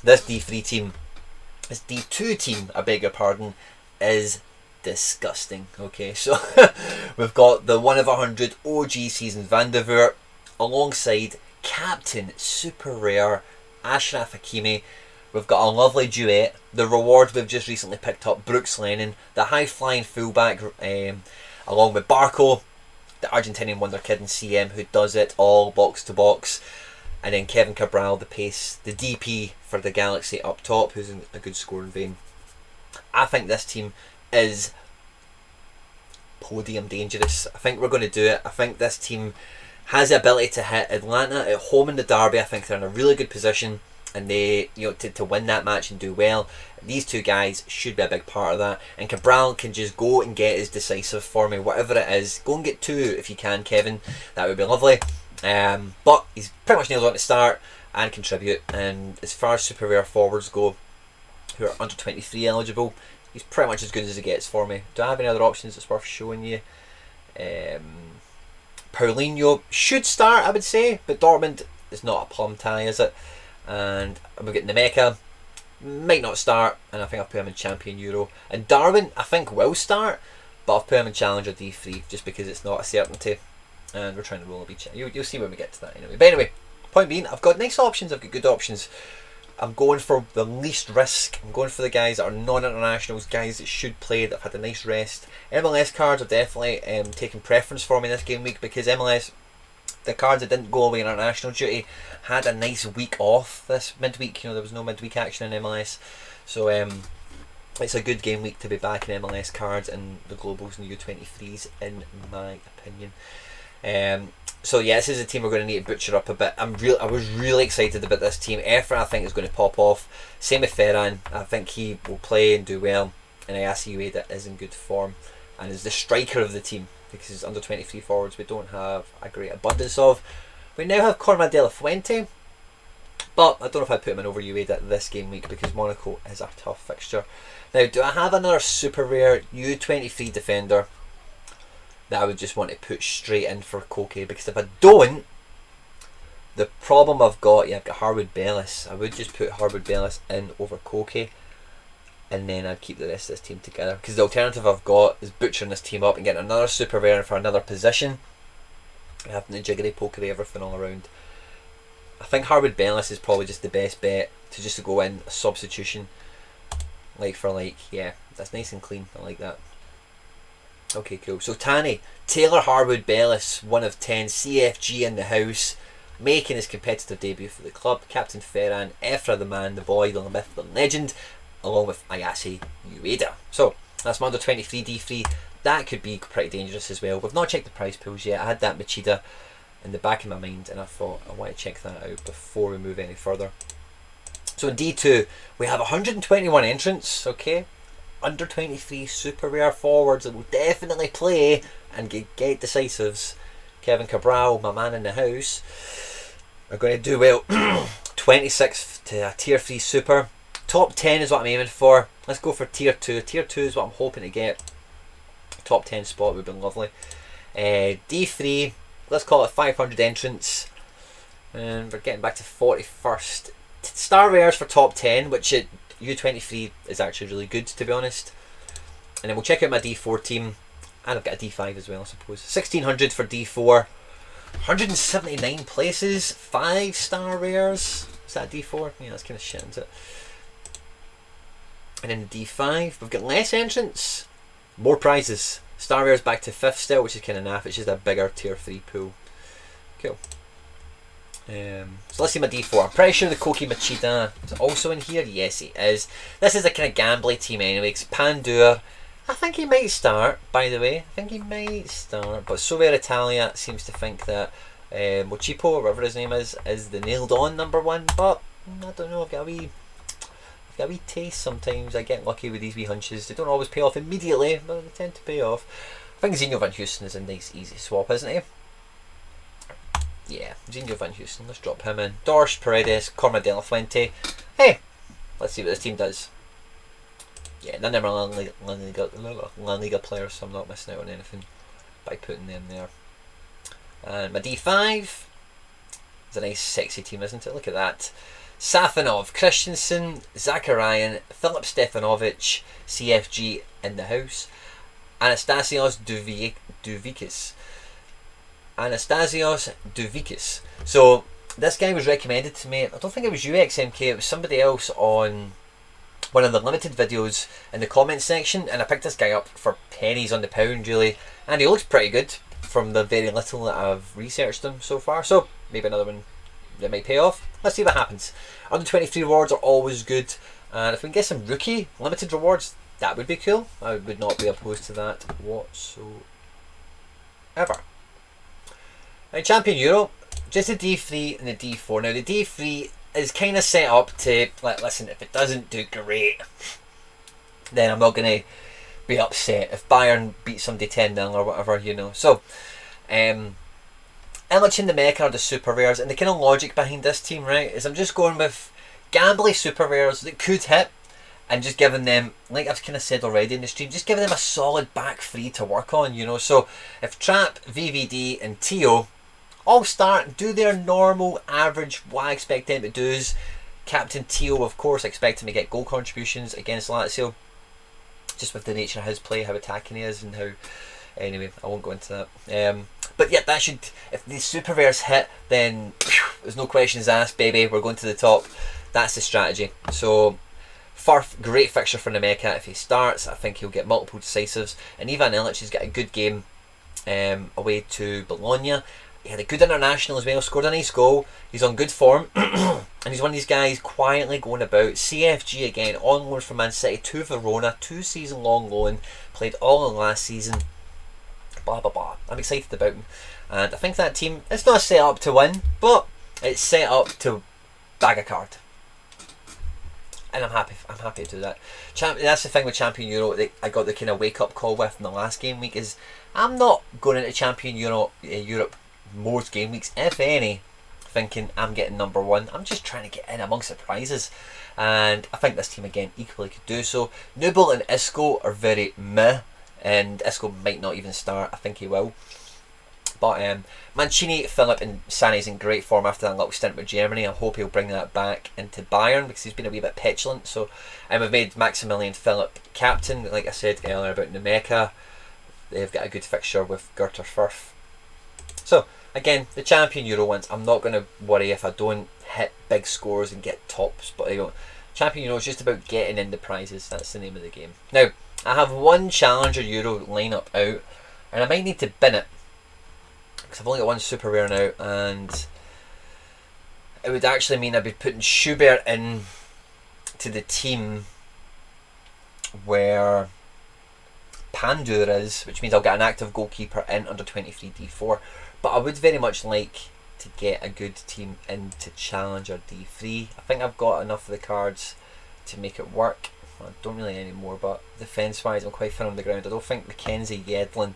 this D2 team, I beg your pardon, is disgusting. Okay, so we've got the 1 of 100 OG season Vandervoort alongside Captain Super Rare Ashraf Hakimi. We've got a lovely duet. The reward we've just recently picked up, Brooks Lennon, the high-flying fullback, along with Barco, the Argentinian wonder kid in CM who does it all box to box, and then Kevin Cabral, the pace, the DP for the Galaxy up top, who's in a good scoring vein. I think this team is podium dangerous. I think we're going to do it. I think this team has the ability to hit Atlanta at home in the derby. I think they're in a really good position. And they, you know, to win that match and do well. These 2 guys should be a big part of that. And Cabral can just go and get his decisive for me, whatever it is. Go and get 2 if you can, Kevin. That would be lovely. But he's pretty much nailed on to start and contribute. And as far as super rare forwards go, who are under 23 eligible, he's pretty much as good as it gets for me. Do I have any other options that's worth showing you? Paulinho should start, I would say, but Dortmund is not a plum tie, is it? And we're getting Nemeka, might not start, and I think I'll put him in Champion Euro. And Darwin, I think will start, but I'll put him in Challenger D3 just because it's not a certainty. And we're trying to roll a beach. You'll see when we get to that anyway. But anyway, point being, I've got nice options, I've got good options. I'm going for the least risk. I'm going for the guys that are non-internationals, guys that should play, that have had a nice rest. MLS cards are definitely taking preference for me this game week because MLS, the cards that didn't go away in international duty, had a nice week off this midweek. You know, there was no midweek action in MLS, so it's a good game week to be back in MLS cards and the Globals and the U23s, in my opinion. So yeah, this is a team we're going to need to butcher up a bit. I was really excited about this team. Efra, I think, is going to pop off. Same with Ferran. I think he will play and do well. And Ayase Ueda is in good form and is the striker of the team, because under 23 forwards we don't have a great abundance of. We now have Corma de la Fuente, but I don't know if I'd put him in over Ueda this game week because Monaco is a tough fixture. Now, do I have another super rare U23 defender that I would just want to put straight in for Koke? Because if I don't, the problem I've got, I've got Harwood Bellis. I would just put Harwood Bellis in over Koke, and then I'd keep the rest of this team together. Because the alternative I've got is butchering this team up and getting another super rare for another position, and having the jiggery pokery everything all around. I think Harwood Bellis is probably just the best bet to go in a substitution, like for like. Yeah, that's nice and clean. I like that. Okay, cool. So Tani, Taylor Harwood Bellis, 1 of 10, CFG in the house, making his competitive debut for the club. Captain Ferran, Efra the man, the boy, the myth, the legend, along with Ayase Ueda. So that's my under 23 D3. That could be pretty dangerous as well. We've not checked the prize pools yet. I had that Machida in the back of my mind, and I thought I want to check that out before we move any further. So in D2, we have 121 entrants, okay? Under 23 super rare forwards that will definitely play and get decisives. Kevin Cabral, my man in the house, are going to do well. 26th to a tier 3 super. Top 10 is what I'm aiming for. Let's go for tier 2. Tier 2 is what I'm hoping to get. Top 10 spot would be lovely. D3, let's call it 500 entrants. And we're getting back to 41st. Star Rares for top 10, which at U23 is actually really good, to be honest. And then we'll check out my D4 team. And I've got a D5 as well, I suppose. 1600 for D4. 179 places. 5 Star Rares. Is that D4? Yeah, that's kind of shit, isn't it? And then the D5, we've got less entrants. More prizes. Star Rares back to 5th still, which is kind of naff. It's just a bigger tier 3 pool. Cool. So let's see my D4. I'm pretty sure the Koki Machida is also in here. Yes, he is. This is a kind of gambly team anyway. It's Pandur. I think he might start, by the way. I think he might start. But SoRare Italia seems to think that Mochipo, or whatever his name is the nailed on number 1. But I don't know. I've got a wee taste sometimes. I get lucky with these wee hunches. They don't always pay off immediately, but they tend to pay off. I think Zinho Van Houston is a nice, easy swap, isn't he? Yeah, Zinho Van Houston. Let's drop him in. Dorsch, Paredes, Corma de la Fuente. Hey, let's see what this team does. Yeah, none of them are La Liga players, so I'm not missing out on anything by putting them there. And my D5 is a nice, sexy team, isn't it? Look at that. Safanov, Christensen, Zakarian, Philip Stefanovic, CFG in the house. Anastasios Douvikis. Anastasios Douvikis. So this guy was recommended to me. I don't think it was you, XMK. It was somebody else on one of the limited videos in the comments section, and I picked this guy up for pennies on the pound, really. And he looks pretty good from the very little that I've researched him so far. So maybe another one that might pay off. Let's see what happens. Under 23 rewards are always good, and if we can get some rookie limited rewards, that would be cool. I would not be opposed to that whatsoever. Now, Champion Euro, just the D3 and the D4. Now the D3 is kind of set up to, like, listen, if it doesn't do great, then I'm not going to be upset if Bayern beat somebody 10-0 or whatever, you know. So, Illich and the Mecha are the super rares, and the kind of logic behind this team, right, is I'm just going with gambly super rares that could hit, and just giving them, like I've kind of said already in the stream, just giving them a solid back three to work on, you know. So if Trap, VVD and Tio all start and do their normal average, what I expect them to do is Captain Tio, of course, I expect him to get goal contributions against Lazio, just with the nature of his play, how attacking he is, and how, anyway, I won't go into that. But yeah, that should, if these super rares hit, then there's no questions asked, baby, we're going to the top. That's the strategy. So Firth, great fixture for Nemeka. If he starts, I think he'll get multiple decisives. And Ivan Illich has got a good game away to Bologna. He had a good international as well, scored a nice goal. He's on good form, and he's one of these guys quietly going about. CFG again, on loan from Man City to Verona, 2-season-long loan, played all of last season. Blah blah blah. I'm excited about him, and I think that team, it's not set up to win, but it's set up to bag a card. And I'm happy to do that. That's the thing with Champion Euro that I got the kind of wake up call with in the last game week, is I'm not going into Champion Euro Europe most game weeks, if any, thinking I'm getting number 1. I'm just trying to get in amongst the prizes, and I think this team again equally could do so. Nubel and Isco are very meh, and Isco might not even start. I think he will. But Mancini, Philip and Sané's in great form after that little stint with Germany. I hope he'll bring that back into Bayern, because he's been a wee bit petulant. So we've made Maximilian Philip captain, like I said earlier about Nemeka. They've got a good fixture with Gerter Firth. So again, the Champion Euro ones, I'm not going to worry if I don't hit big scores and get tops, but you know, Champion Euro is just about getting in the prizes. That's the name of the game. Now, I have one Challenger Euro lineup out, and I might need to bin it, because I've only got one super rare now, and it would actually mean I'd be putting Schubert in to the team where Pandur is, which means I'll get an active goalkeeper in under 23 D4. But I would very much like to get a good team into Challenger D3. I think I've got enough of the cards to make it work. I don't really anymore, but defence wise I'm quite thin on the ground. I don't think Mackenzie, Yedlin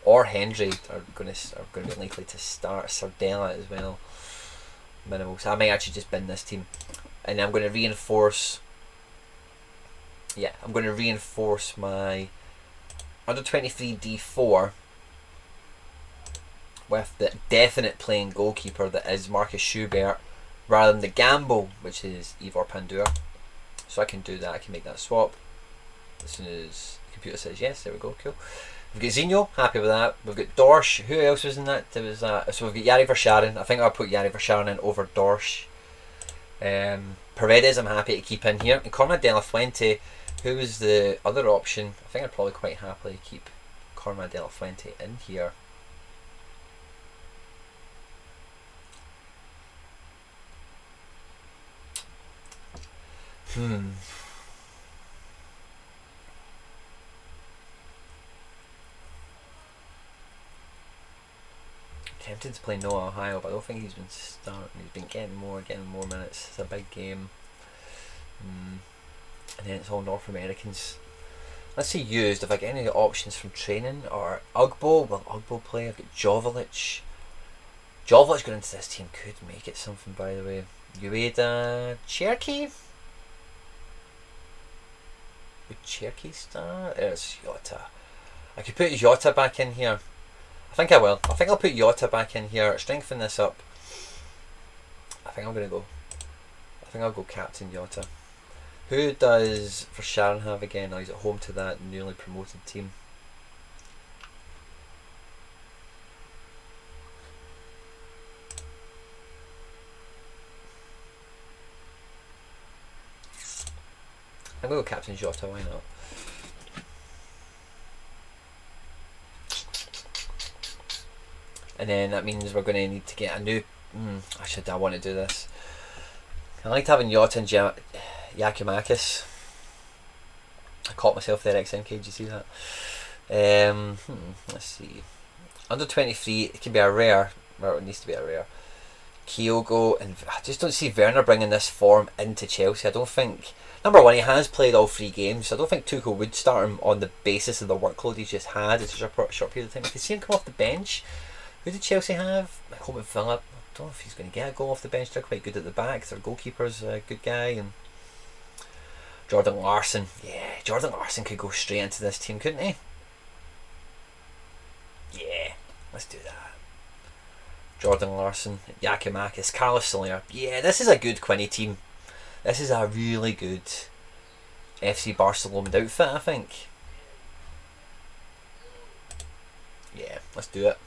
or Hendry are going to be likely to start. Sardella as well, minimal. So I might actually just bin this team, and I'm going to reinforce. Yeah, I'm going to reinforce my under 23 D4 with the definite playing goalkeeper that is Marcus Schubert, rather than the gamble, which is Ivor Pandura. So I can do that, I can make that swap as soon as the computer says yes. There we go, cool. We've got Zinho, happy with that. We've got Dorsch. Who else was in that? There was so we've got Yari Verscharen. I think I'll put Yari Verscharen in over Dorsch. Paredes I'm happy to keep in here. And Cormac De La Fuente, who was the other option? I think I'd probably quite happily keep Cormac De La Fuente in here. Tempted to play Noah Ohio, but I don't think he's been starting. He's been getting more minutes. It's a big game. And then it's all North Americans. Let's see used. If I get any options from training or Ugbo, will Ugbo play? I've got Joveljic. Joveljic going into this team could make it something, by the way. Ueda Cherky? Would Cherky start? There's Jota. I could put Jota back in here. I think I will. I think I'll put Jota back in here, strengthen this up. I think I'll go captain Jota. Who does Verscharen have again? Oh, he's at home to that newly promoted team. I'm going to go captain Jota, why not? And then that means we're going to need to get a new... I want to do this. I liked having Jota and Yakimakis. I caught myself there, XMK, did you see that? Let's see. Under 23, it can be a rare. Well, it needs to be a rare. Kyogo, and I just don't see Werner bringing this form into Chelsea. I don't think... Number one, he has played all 3 games, so I don't think Tuchel would start him on the basis of the workload he's just had. It's such a short period of time. If you see him come off the bench... Who did Chelsea have? I hope it Philip. I don't know if he's going to get a goal off the bench. They're quite good at the back. Their goalkeeper's a good guy. And Jordan Larsson. Yeah, Jordan Larsson could go straight into this team, couldn't he? Yeah, let's do that. Jordan Larsson, Yakimakis, Carlos Soler. Yeah, this is a good Quinny team. This is a really good FC Barcelona outfit, I think. Yeah, let's do it.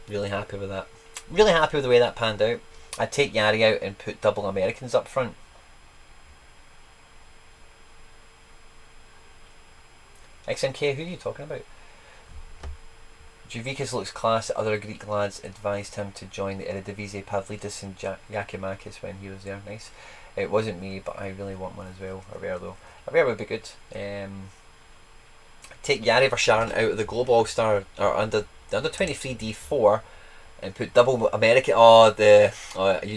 Really happy with that. Really happy with the way that panned out. I'd take Yari out and put double Americans up front. XMK, who are you talking about? Juvikas looks class. Other Greek lads advised him to join the Eredivisie. Pavlidis and Yakimakis when he was there. Nice. It wasn't me, but I really want one as well. A rare though. A rare would be good. Take Yari Verscharen out of the Global All-Star or under 23 D4 and put double American. You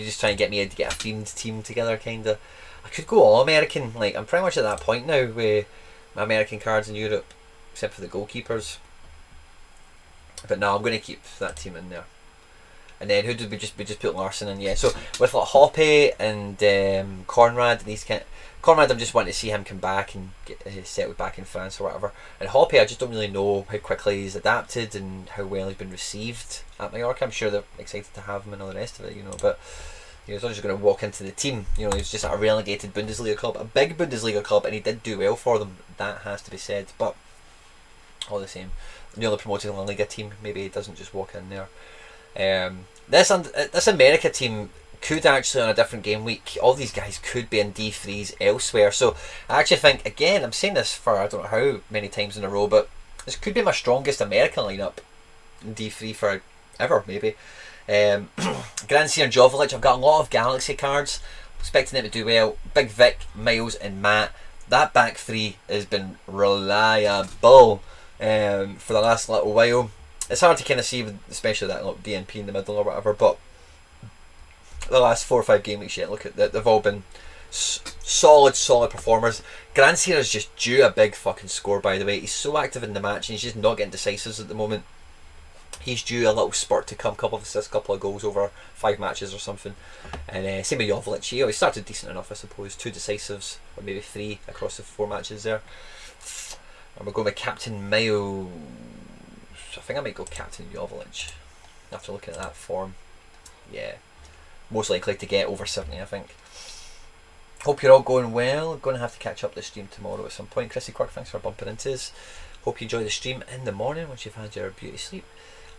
just trying to get me to get a themed team together, kinda. I could go all American. Like, I'm pretty much at that point now with my American cards in Europe, except for the goalkeepers. But no, I'm going to keep that team in there. And then who did we just put Larson in? Yeah, so with like Hoppe and Conrad and these kind. Conrad, I'm just wanting to see him come back and get settled back in France or whatever. And Hoppe, I just don't really know how quickly he's adapted and how well he's been received at Mallorca. I'm sure they're excited to have him and all the rest of it, you know. But he's not just going to walk into the team. You know, he's just at a relegated Bundesliga club, a big Bundesliga club, and he did do well for them. That has to be said. But all the same, newly promoted La Liga team, maybe he doesn't just walk in there. This America team could actually, on a different game week, all these guys could be in D3s elsewhere. So I actually think, again, I'm saying this for I don't know how many times in a row, but this could be my strongest American lineup in D3 for ever, maybe. Grancy and Joveljic, I've got a lot of Galaxy cards, expecting them to do well. Big Vic, Miles and Matt. That back three has been reliable for the last little while. It's hard to kind of see, especially that little DNP in the middle or whatever, but the last 4 or 5 game weeks, look at that, they've all been solid performers. Grancy is just due a big fucking score, by the way. He's so active in the match and he's just not getting decisives at the moment. He's due a little spurt to come, couple of assists, couple of goals over 5 matches or something. And same with Joveljic. He started decent enough, I suppose. 2 decisives, or maybe 3 across the 4 matches there. And we're going with Captain Miles. I think I might go Captain Joveljic after looking at that form. Yeah, most likely to get over 70, I think. Hope you're all going well. I'm going to have to catch up the stream tomorrow at some point. Chrissy Quirk, thanks for bumping into us. Hope you enjoy the stream in the morning once you've had your beauty sleep.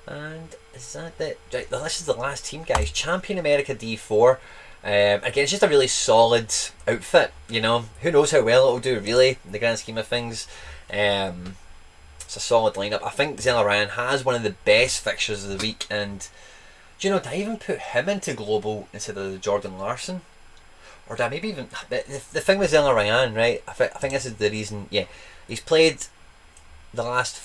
And is that it? Right, this is the last team, guys. Champion America D4. Again, it's just a really solid outfit, you know. Who knows how well it'll do, really, in the grand scheme of things. It's a solid lineup. I think Zelarayan has one of the best fixtures of the week, and do you know, did I even put him into global instead of Jordan Larson? Or did I maybe even... The thing with Zelarayan, right, I think this is the reason, yeah, he's played the last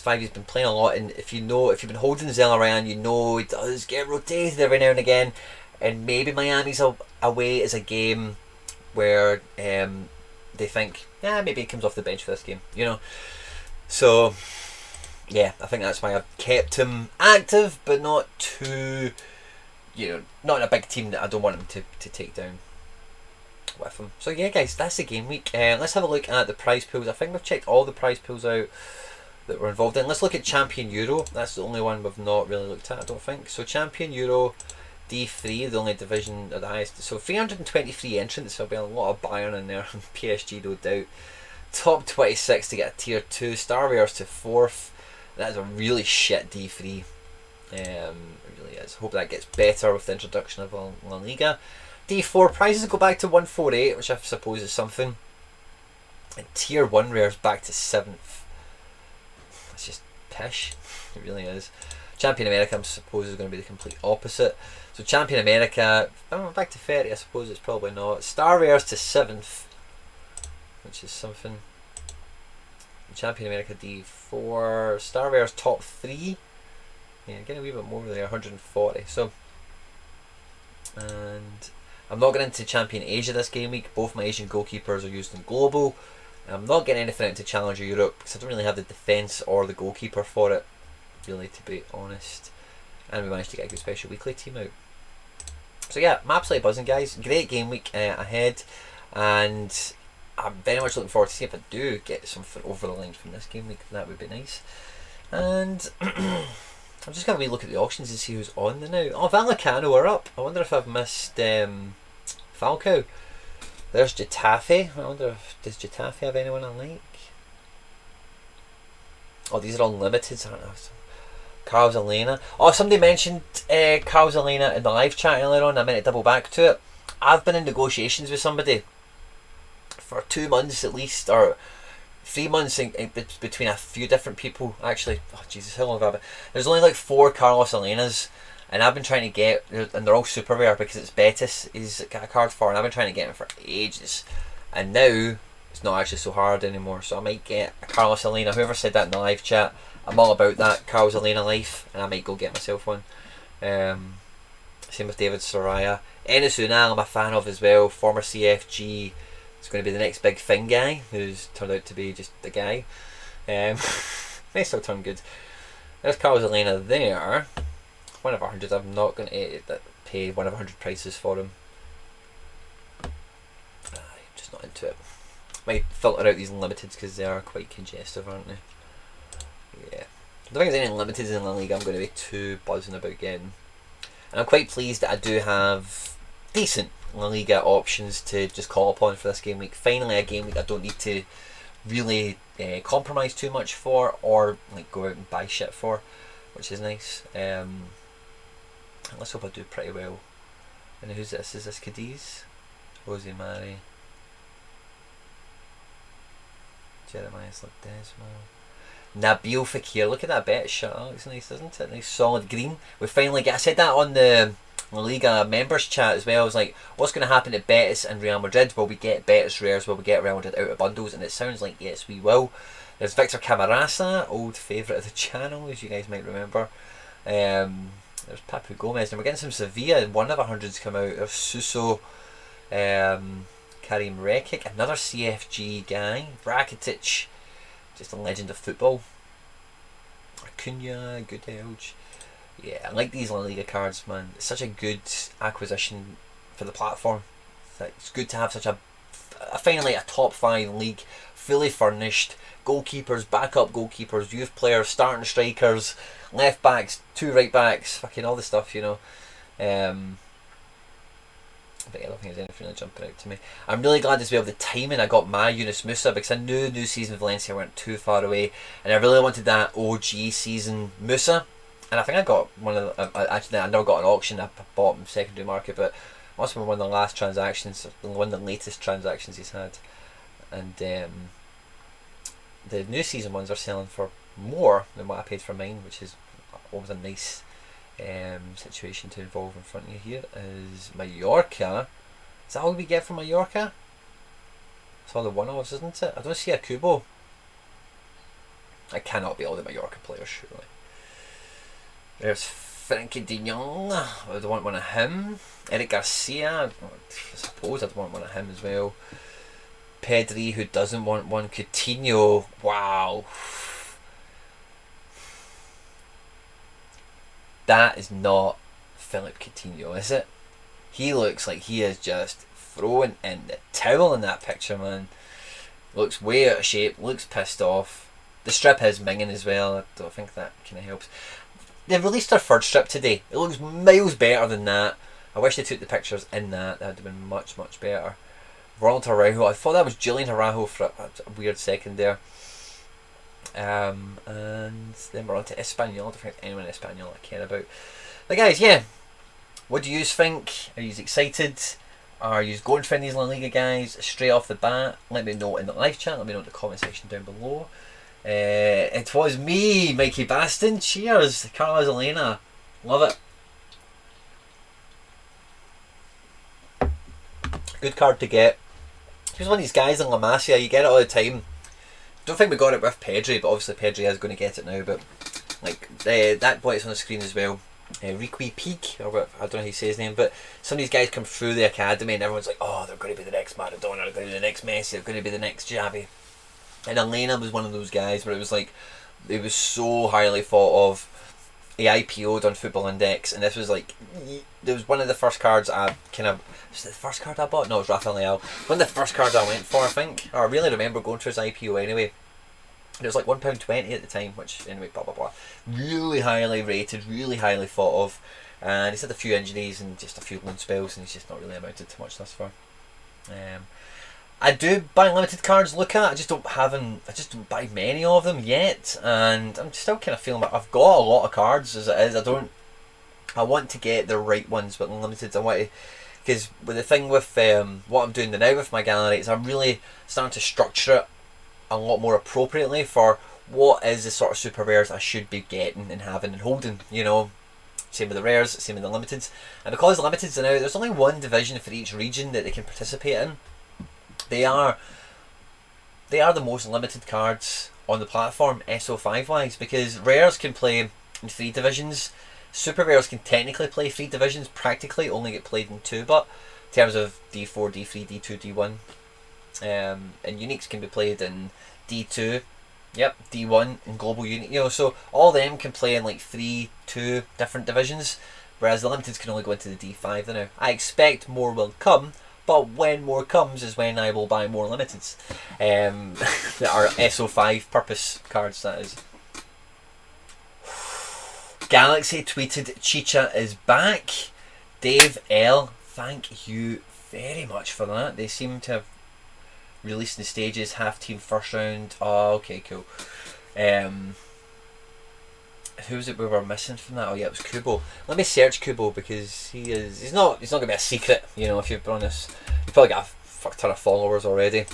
5 he's been playing a lot, and if you've been holding Zelarayan, you know he does get rotated every now and again, and maybe Miami's away is a game where they think, yeah, maybe he comes off the bench for this game, you know. So yeah, I think that's why I've kept him active, but not too, you know, not in a big team that I don't want him to take down with him. So yeah, guys, that's the game week. Let's have a look at the prize pools. I think we've checked all the prize pools out that we're involved in. Let's look at Champion Euro. That's the only one we've not really looked at, I don't think. So Champion Euro D3, the only division at the highest. So 323 entrants. There'll be a lot of Bayern in there and PSG, no doubt. Top 26 to get a tier 2. Star Rares to 4th. That's a really shit D3. It really is. Hope that gets better with the introduction of La Liga. D4 prizes go back to 148, which I suppose is something. And tier 1 rares back to 7th. That's just pish. It really is. Champion America, I suppose, is going to be the complete opposite. So Champion America, back to 30, I suppose it's probably not. Star Rares to 7th, which is something. Champion America D4, Star Rares top 3. Yeah, getting a wee bit more there, 140. So, and I'm not getting into Champion Asia this game week. Both my Asian goalkeepers are used in global. I'm not getting anything into Challenger Europe because I don't really have the defence or the goalkeeper for it, really, to be honest. And we managed to get a good special weekly team out. So yeah, I'm absolutely buzzing, guys. Great game week ahead, and I'm very much looking forward to see if I do get something over the line from this game week. That would be nice. And I'm just going to look at the auctions and see who's on there now. Oh, Vallecano are up. I wonder if I've missed Falcao. There's Getafe. I wonder if does Getafe have anyone I like? Oh, these are all limiteds, aren't they? Carlos Elena. Oh, somebody mentioned Carlos Elena in the live chat earlier on. I meant to double back to it. I've been in negotiations with somebody for 2 months at least, or 3 months between a few different people. Actually, oh Jesus, how long have I been? There's only like 4 Carlos Elenas, and I've been trying to get, and they're all super rare because it's Betis he's got a card for, and I've been trying to get him for ages, and now it's not actually so hard anymore. So I might get a Carlos Elena. Whoever said that in the live chat, I'm all about that Carlos Elena life, and I might go get myself one. Same with David Soraya. Enes Unal I'm a fan of as well, former CFG. It's going to be the next big thing guy, who's turned out to be just the guy. May still turn good. There's Carlos Elena there. 1 of 100. I'm not going to pay 1 of 100 prices for him. I'm just not into it. Might filter out these limiteds because they are quite congestive, aren't they? Yeah. I don't think there's any limiteds in La Liga I'm going to be too buzzing about getting. And I'm quite pleased that I do have decent La Liga options to just call upon for this game week. Finally a game week I don't need to really compromise too much for, or like go out and buy shit for, which is nice. Let's hope I do pretty well. And who's this? Is this Cadiz? Jose Mari, Jeremiah Ledesma, Nabil Fekir. Look at that bet shot. That looks nice, doesn't it? Nice solid green. We finally get. I said that on the La Liga members chat as well. I was like, what's going to happen to Betis and Real Madrid? Will we get Betis rares? Will we get Real Madrid out of bundles? And it sounds like yes, we will. There's Victor Camarasa, old favourite of the channel, as you guys might remember. There's Papu Gomez, and we're getting some Sevilla. 1 of 100s come out. There's Suso, Karim Rekic, another CFG guy. Rakitic, just a legend of football. Acuna, good edge. Yeah, I like these La Liga cards, man. It's such a good acquisition for the platform. It's good to have such a finally a top 5 league, fully furnished, goalkeepers, backup goalkeepers, youth players, starting strikers, left backs, 2 right backs, fucking all the stuff, you know. But yeah, I don't think there's anything really jumping out to me. I'm really glad as well the timing I got my Yunus Musa, because I knew new season Valencia weren't too far away, and I really wanted that OG season Musa. And I think I got one of the, actually I never got an auction, I bought him in secondary market, but must have been one of the last transactions, one of the latest transactions he's had. And the new season ones are selling for more than what I paid for mine, which is always a nice situation to involve in front of you. Here is Mallorca. Is that all we get from Mallorca? It's all the one-offs, isn't it? I don't see a Kubo. It cannot be all the Mallorca players, surely. There's Frankie de Jong. I don't want one of him. Eric Garcia. I suppose I'd want one of him as well. Pedri, who doesn't want one. Coutinho. Wow. That is not Philip Coutinho, is it? He looks like he is just throwing in the towel in that picture, man. Looks way out of shape, looks pissed off. The strip is minging as well, I don't think that kind of helps. They've released their third strip today. It looks miles better than that. I wish they took the pictures in that. That would have been much, much better. Ronald Araujo. I thought that was Julian Araujo for a weird second there. And then we're on to Espanyol. I don't think anyone in Espanyol I care about. But guys, yeah. What do you think? Are you excited? Are you going for these La Liga guys straight off the bat? Let me know in the live chat. Let me know in the comment section down below. It was me, Mikey Baston. Cheers, Carlos Elena. Love it. Good card to get. Here's one of these guys in La Masia. You get it all the time. Don't think we got it with Pedri, but obviously Pedri is going to get it now. But like that boy is on the screen as well. Riqui Peak, or what, I don't know how you say his name, but some of these guys come through the academy and everyone's like, oh, they're going to be the next Maradona, they're going to be the next Messi, they're going to be the next Xavi. And Elena was one of those guys where it was like, it was so highly thought of. He IPO'd on Football Index, and this was like, it was one of the first cards I kind of, was it the first card I bought? No, it was Rafael Leal. One of the first cards I went for, I think. I really remember going to his IPO anyway. It was like £1.20 at the time, which, anyway, blah blah blah. Really highly rated, really highly thought of. And he's had a few injuries and just a few loan spells, and he's just not really amounted to much thus far. I do buy limited cards, look at. I just don't buy many of them yet, and I'm still kind of feeling like I've got a lot of cards as it is. I want to get the right ones, but limited. I want to, because with the thing with what I'm doing now with my gallery is I'm really starting to structure it a lot more appropriately for what is the sort of super rares I should be getting and having and holding, you know. Same with the rares, same with the limiteds. And because the limiteds are now, there's only one division for each region that they can participate in. They are the most limited cards on the platform, SO5 wise, because rares can play in 3 divisions. Super rares can technically play 3 divisions, practically only get played in 2, but in terms of D4, D3, D2, D1. And uniques can be played in D2, yep, D1 and global unique, you know, so all them can play in like 2 different divisions, whereas the limiteds can only go into the D5 now. I expect more will come, but when more comes is when I will buy more limiteds. That are SO5 purpose cards, that is. Galaxy tweeted Chicha is back. Dave L, thank you very much for that. They seem to have released the stages, half team first round. Oh, okay, cool. Who was it we were missing from that? Oh yeah, it was Kubo. Let me search Kubo because he's not gonna be a secret, you know, if you've been honest. You've probably got a fuck ton of followers already.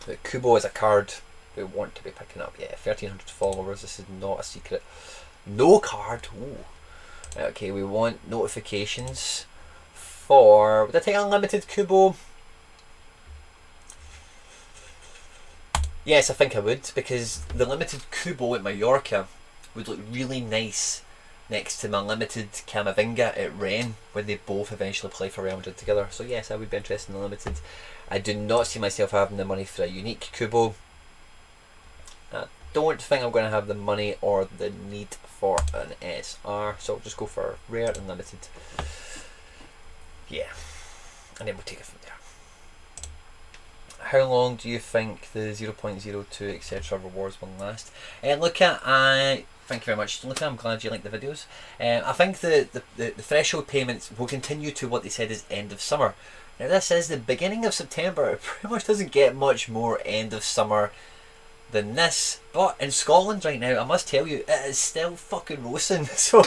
But Kubo is a card we want to be picking up. Yeah, 1,300 followers, this is not a secret. No card. Ooh. Okay, we want notifications for, would I take unlimited Kubo? Yes, I think I would, because the limited Kubo at Mallorca would look really nice next to my limited Camavinga at Rennes when they both eventually play for Real Madrid together. So yes, I would be interested in the limited. I do not see myself having the money for a unique Kubo. I don't think I'm going to have the money or the need for an SR, so I'll just go for rare and limited. Yeah, and then we'll take it from there. how long do you think the 0.02 etc. rewards will last? Luca, thank you very much. Luca, I'm glad you like the videos. I think the threshold payments will continue to what they said is end of summer. Now this is the beginning of September. It pretty much doesn't get much more end of summer than this. But in Scotland right now, I must tell you, it is still fucking roasting. So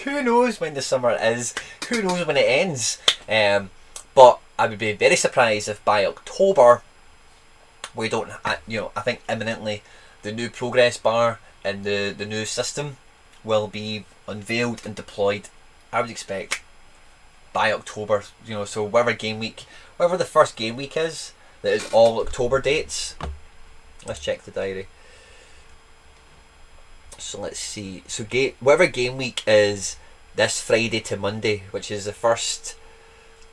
who knows when the summer is? Who knows when it ends? But I would be very surprised if by October we don't, I think imminently the new progress bar and the new system will be unveiled and deployed. I would expect by October, so whatever the first game week is, that is all October dates. Let's check the diary. So let's see. So whatever game week is this Friday to Monday, which is the 1st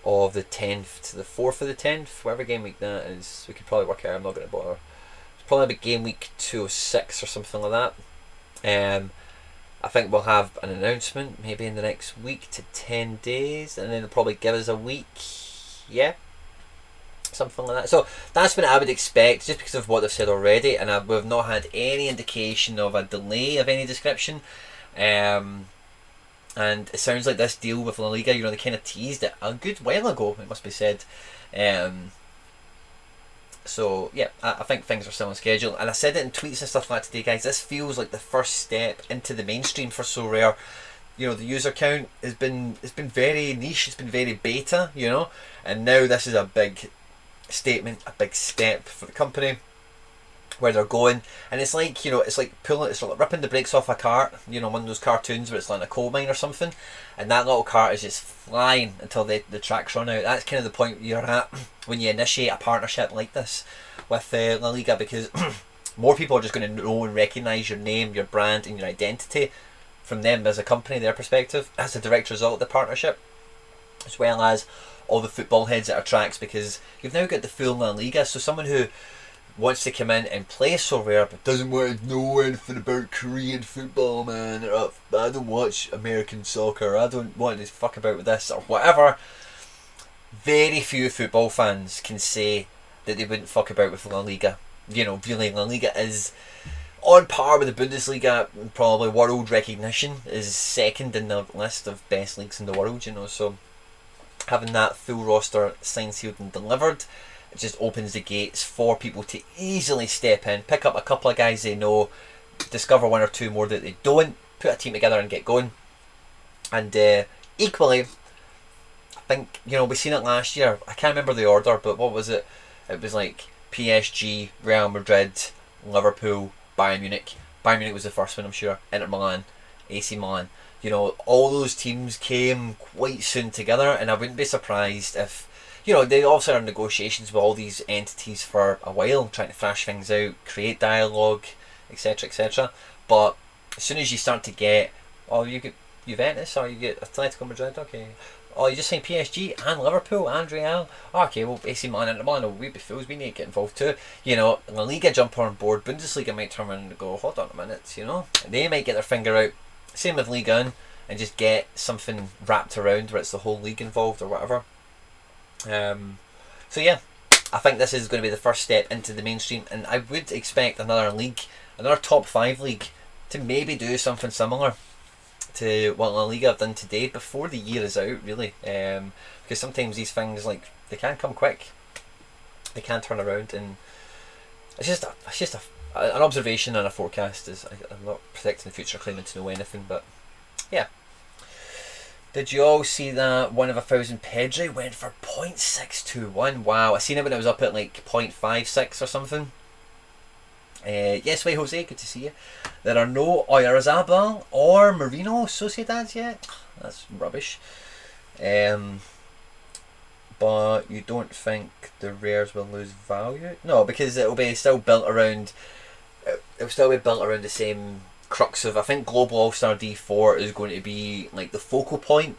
of the 10th to the 4th of the 10th, whatever game week that is, we could probably work out. I'm not going to bother. It's probably about game week 206 or something like that. I think we'll have an announcement maybe in the next week to 10 days, and then they'll probably give us a week. Yeah, something like that. So that's what I would expect, just because of what they've said already, and we've not had any indication of a delay of any description. And it sounds like this deal with La Liga, they kind of teased it a good while ago, it must be said. So yeah, I think things are still on schedule, and I said it in tweets and stuff like that today, guys. This feels like the first step into the mainstream for SoRare. The user count has been very niche, it's been very beta, and now this is a big statement, a big step for the company, where they're going. And it's like, it's like ripping the brakes off a cart, one of those cartoons where it's like a coal mine or something, and that little cart is just flying until the tracks run out. That's kind of the point you're at when you initiate a partnership like this with La Liga, because more people are just going to know and recognise your name, your brand and your identity from them as a company, their perspective, as a direct result of the partnership, as well as all the football heads at our tracks, because you've now got the full La Liga. So someone who wants to come in and play SoRare but doesn't want to know anything about Korean football, man, or I don't watch American soccer, I don't want to fuck about with this or whatever, very few football fans can say that they wouldn't fuck about with La Liga. Really, La Liga is on par with the Bundesliga. Probably world recognition is second in the list of best leagues in the world, so having that full roster signed, sealed and delivered, it just opens the gates for people to easily step in, pick up a couple of guys they know, discover one or two more that they don't, put a team together and get going. And equally, I think, we've seen it last year, I can't remember the order, but what was it? It was like PSG, Real Madrid, Liverpool, Bayern Munich. Bayern Munich was the first one, I'm sure. Inter Milan, AC Milan. All those teams came quite soon together, and I wouldn't be surprised if, they also are in negotiations with all these entities for a while, trying to thrash things out, create dialogue, etc, etc. But as soon as you start to get, you get Juventus, or you get Atletico Madrid, okay. Oh, you just signed PSG and Liverpool and Real. Okay, well, AC Milan and Milan, we'd be fools, we need to get involved too. La Liga jump on board, Bundesliga might turn around and go, hold on a minute, they might get their finger out. Same with Liga, and just get something wrapped around where it's the whole league involved or whatever. So yeah, I think this is going to be the first step into the mainstream, and I would expect another top 5 league to maybe do something similar to what La Liga have done today before the year is out, really, because sometimes these things, they can come quick, they can turn around, and it's just an observation and a forecast. I'm not predicting the future, claiming to know anything, but yeah. Did you all see that 1 of 1,000 Pedri went for 0.621? Wow, I seen it when it was up at 0.56 or something. Yes, way Jose, good to see you. There are no Oyarzabal or Marino Sociedades yet. That's rubbish. But you don't think the rares will lose value? No, because it'll be still built around. It'll still be built around the same crux of, I think Global All-Star D4 is going to be the focal point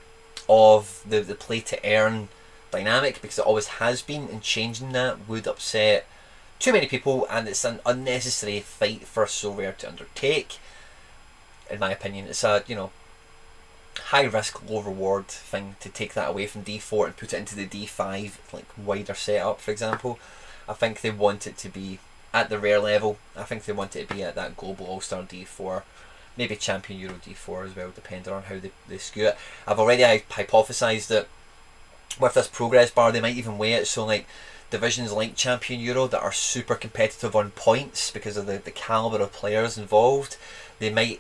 of the play to earn dynamic, because it always has been, and changing that would upset too many people, and it's an unnecessary fight for SoRare to undertake, in my opinion. It's a high risk, low reward thing to take that away from D4 and put it into the D5 wider setup, for example. I think they want it to be at the rare level. I think they want it to be at that global all-star D4, maybe champion Euro D4 as well, depending on how they skew it. I've already hypothesised that with this progress bar, they might even weigh it so like divisions like champion Euro that are super competitive on points because of the calibre of players involved, they might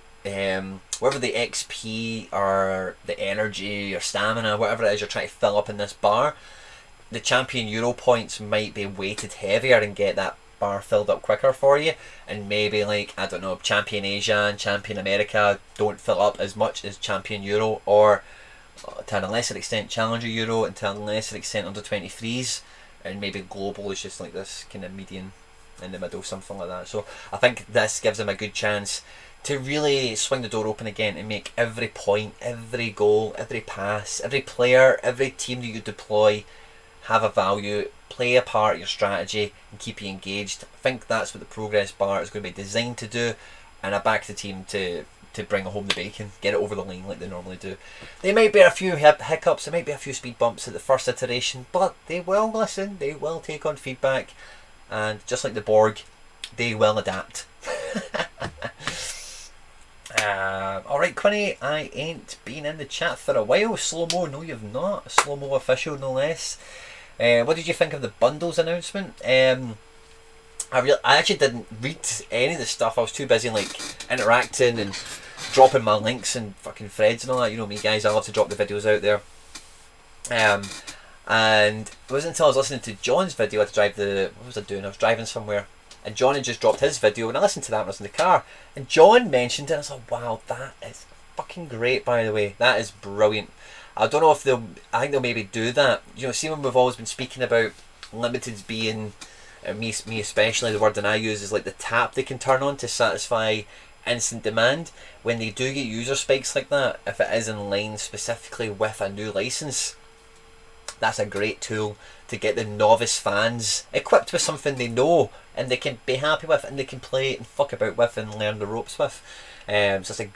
whatever the XP or the energy or stamina, whatever it is you're trying to fill up in this bar, the champion Euro points might be weighted heavier and get that bar filled up quicker for you, and maybe like, I don't know, champion Asia and champion America don't fill up as much as champion Euro, or to a lesser extent challenger Euro, and to a lesser extent under 23s, and maybe global is just like this kind of median in the middle, something like that. So I think this gives them a good chance to really swing the door open again and make every point, every goal, every pass, every player, every team that you deploy have a value, play a part of your strategy and keep you engaged. I think that's what the progress bar is going to be designed to do, and I back the team to bring home the bacon, get it over the line like they normally do. There might be a few hiccups, there might be a few speed bumps at the first iteration, but they will listen, they will take on feedback, and just like the Borg, they will adapt. Alright Quinny, I ain't been in the chat for a while. Slow-mo, no you've not. Slow-mo official, no less. What did you think of the bundles announcement? I actually didn't read any of the stuff. I was too busy like interacting and dropping my links and fucking threads and all that. You know me guys, I love to drop the videos out there. And it wasn't until I was listening to John's video I had to drive what was I doing? I was driving somewhere, and John had just dropped his video, and I listened to that when I was in the car, and John mentioned it, and I was like, wow, that is fucking great, by the way. That is brilliant. I don't know if I think they'll maybe do that. You know, see, when we've always been speaking about limiteds being, me especially, the word that I use is like the tap they can turn on to satisfy instant demand. When they do get user spikes like that, if it is in line specifically with a new license, that's a great tool to get the novice fans equipped with something they know and they can be happy with and they can play and fuck about with and learn the ropes with. So it's a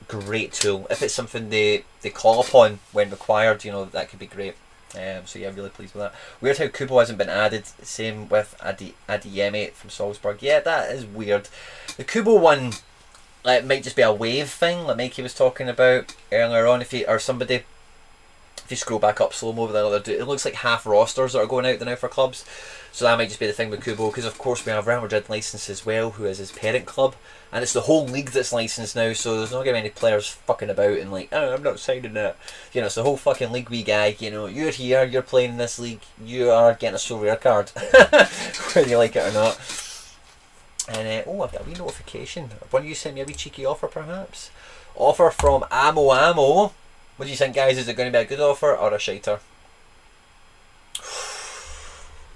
great tool. If it's something they call upon when required, you know, that could be great. So yeah, really pleased with that. Weird how Kubo hasn't been added. Same with Adiemi from Salzburg. Yeah, that is weird. The Kubo one, like, might just be a wave thing, like Mikey was talking about earlier on. If you scroll back up slow-mo, it looks like half rosters that are going out there now for clubs. So that might just be the thing with Kubo, because of course we have Real Madrid licensed as well, who is his parent club, and it's the whole league that's licensed now, so there's not going to be any players fucking about and like, oh, I'm not signing that. You know, it's the whole fucking league wee guy, you know, you're here, you're playing in this league, you are getting a SoRare card, whether you like it or not. And oh, I've got a wee notification. One of you sent me a wee cheeky offer perhaps? Offer from Ammo. What do you think, guys? Is it going to be a good offer or a shiter?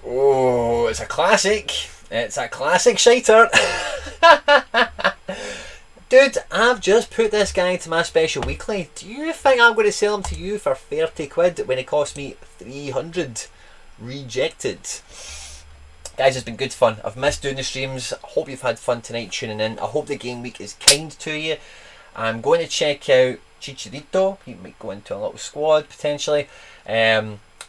Oh, it's a classic. It's a classic shiter. Dude, I've just put this guy into my special weekly. Do you think I'm going to sell him to you for 30 quid when it cost me 300? Rejected. Guys, it's been good fun. I've missed doing the streams. I hope you've had fun tonight tuning in. I hope the game week is kind to you. I'm going to check out Chicharito. He might go into a little squad potentially.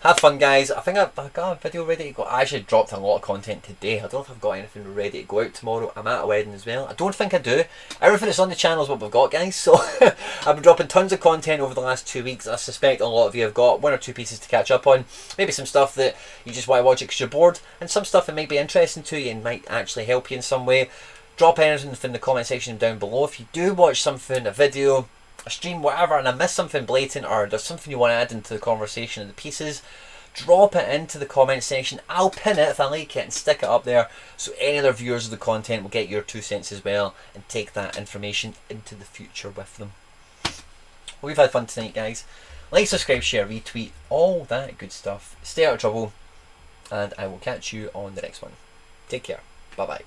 Have fun, guys. I think I've got a video ready to go. I actually dropped a lot of content today. I don't know if I've got anything ready to go out tomorrow. I'm at a wedding as well. I don't think I do. Everything that's on the channel is what we've got, guys. So I've been dropping tons of content over the last 2 weeks. I suspect a lot of you have got 1 or 2 pieces to catch up on. Maybe some stuff that you just want to watch it because you're bored, and some stuff that might be interesting to you and might actually help you in some way. Drop anything in the comment section down below. If you do watch something, a video, a stream, whatever, and I miss something blatant, or there's something you want to add into the conversation of the pieces, drop it into the comment section. I'll pin it if I like it and stick it up there, so any other viewers of the content will get your 2 cents as well and take that information into the future with them. Well, we've had fun tonight, guys. Like, subscribe, share, retweet, all that good stuff. Stay out of trouble, and I will catch you on the next one. Take care. Bye bye.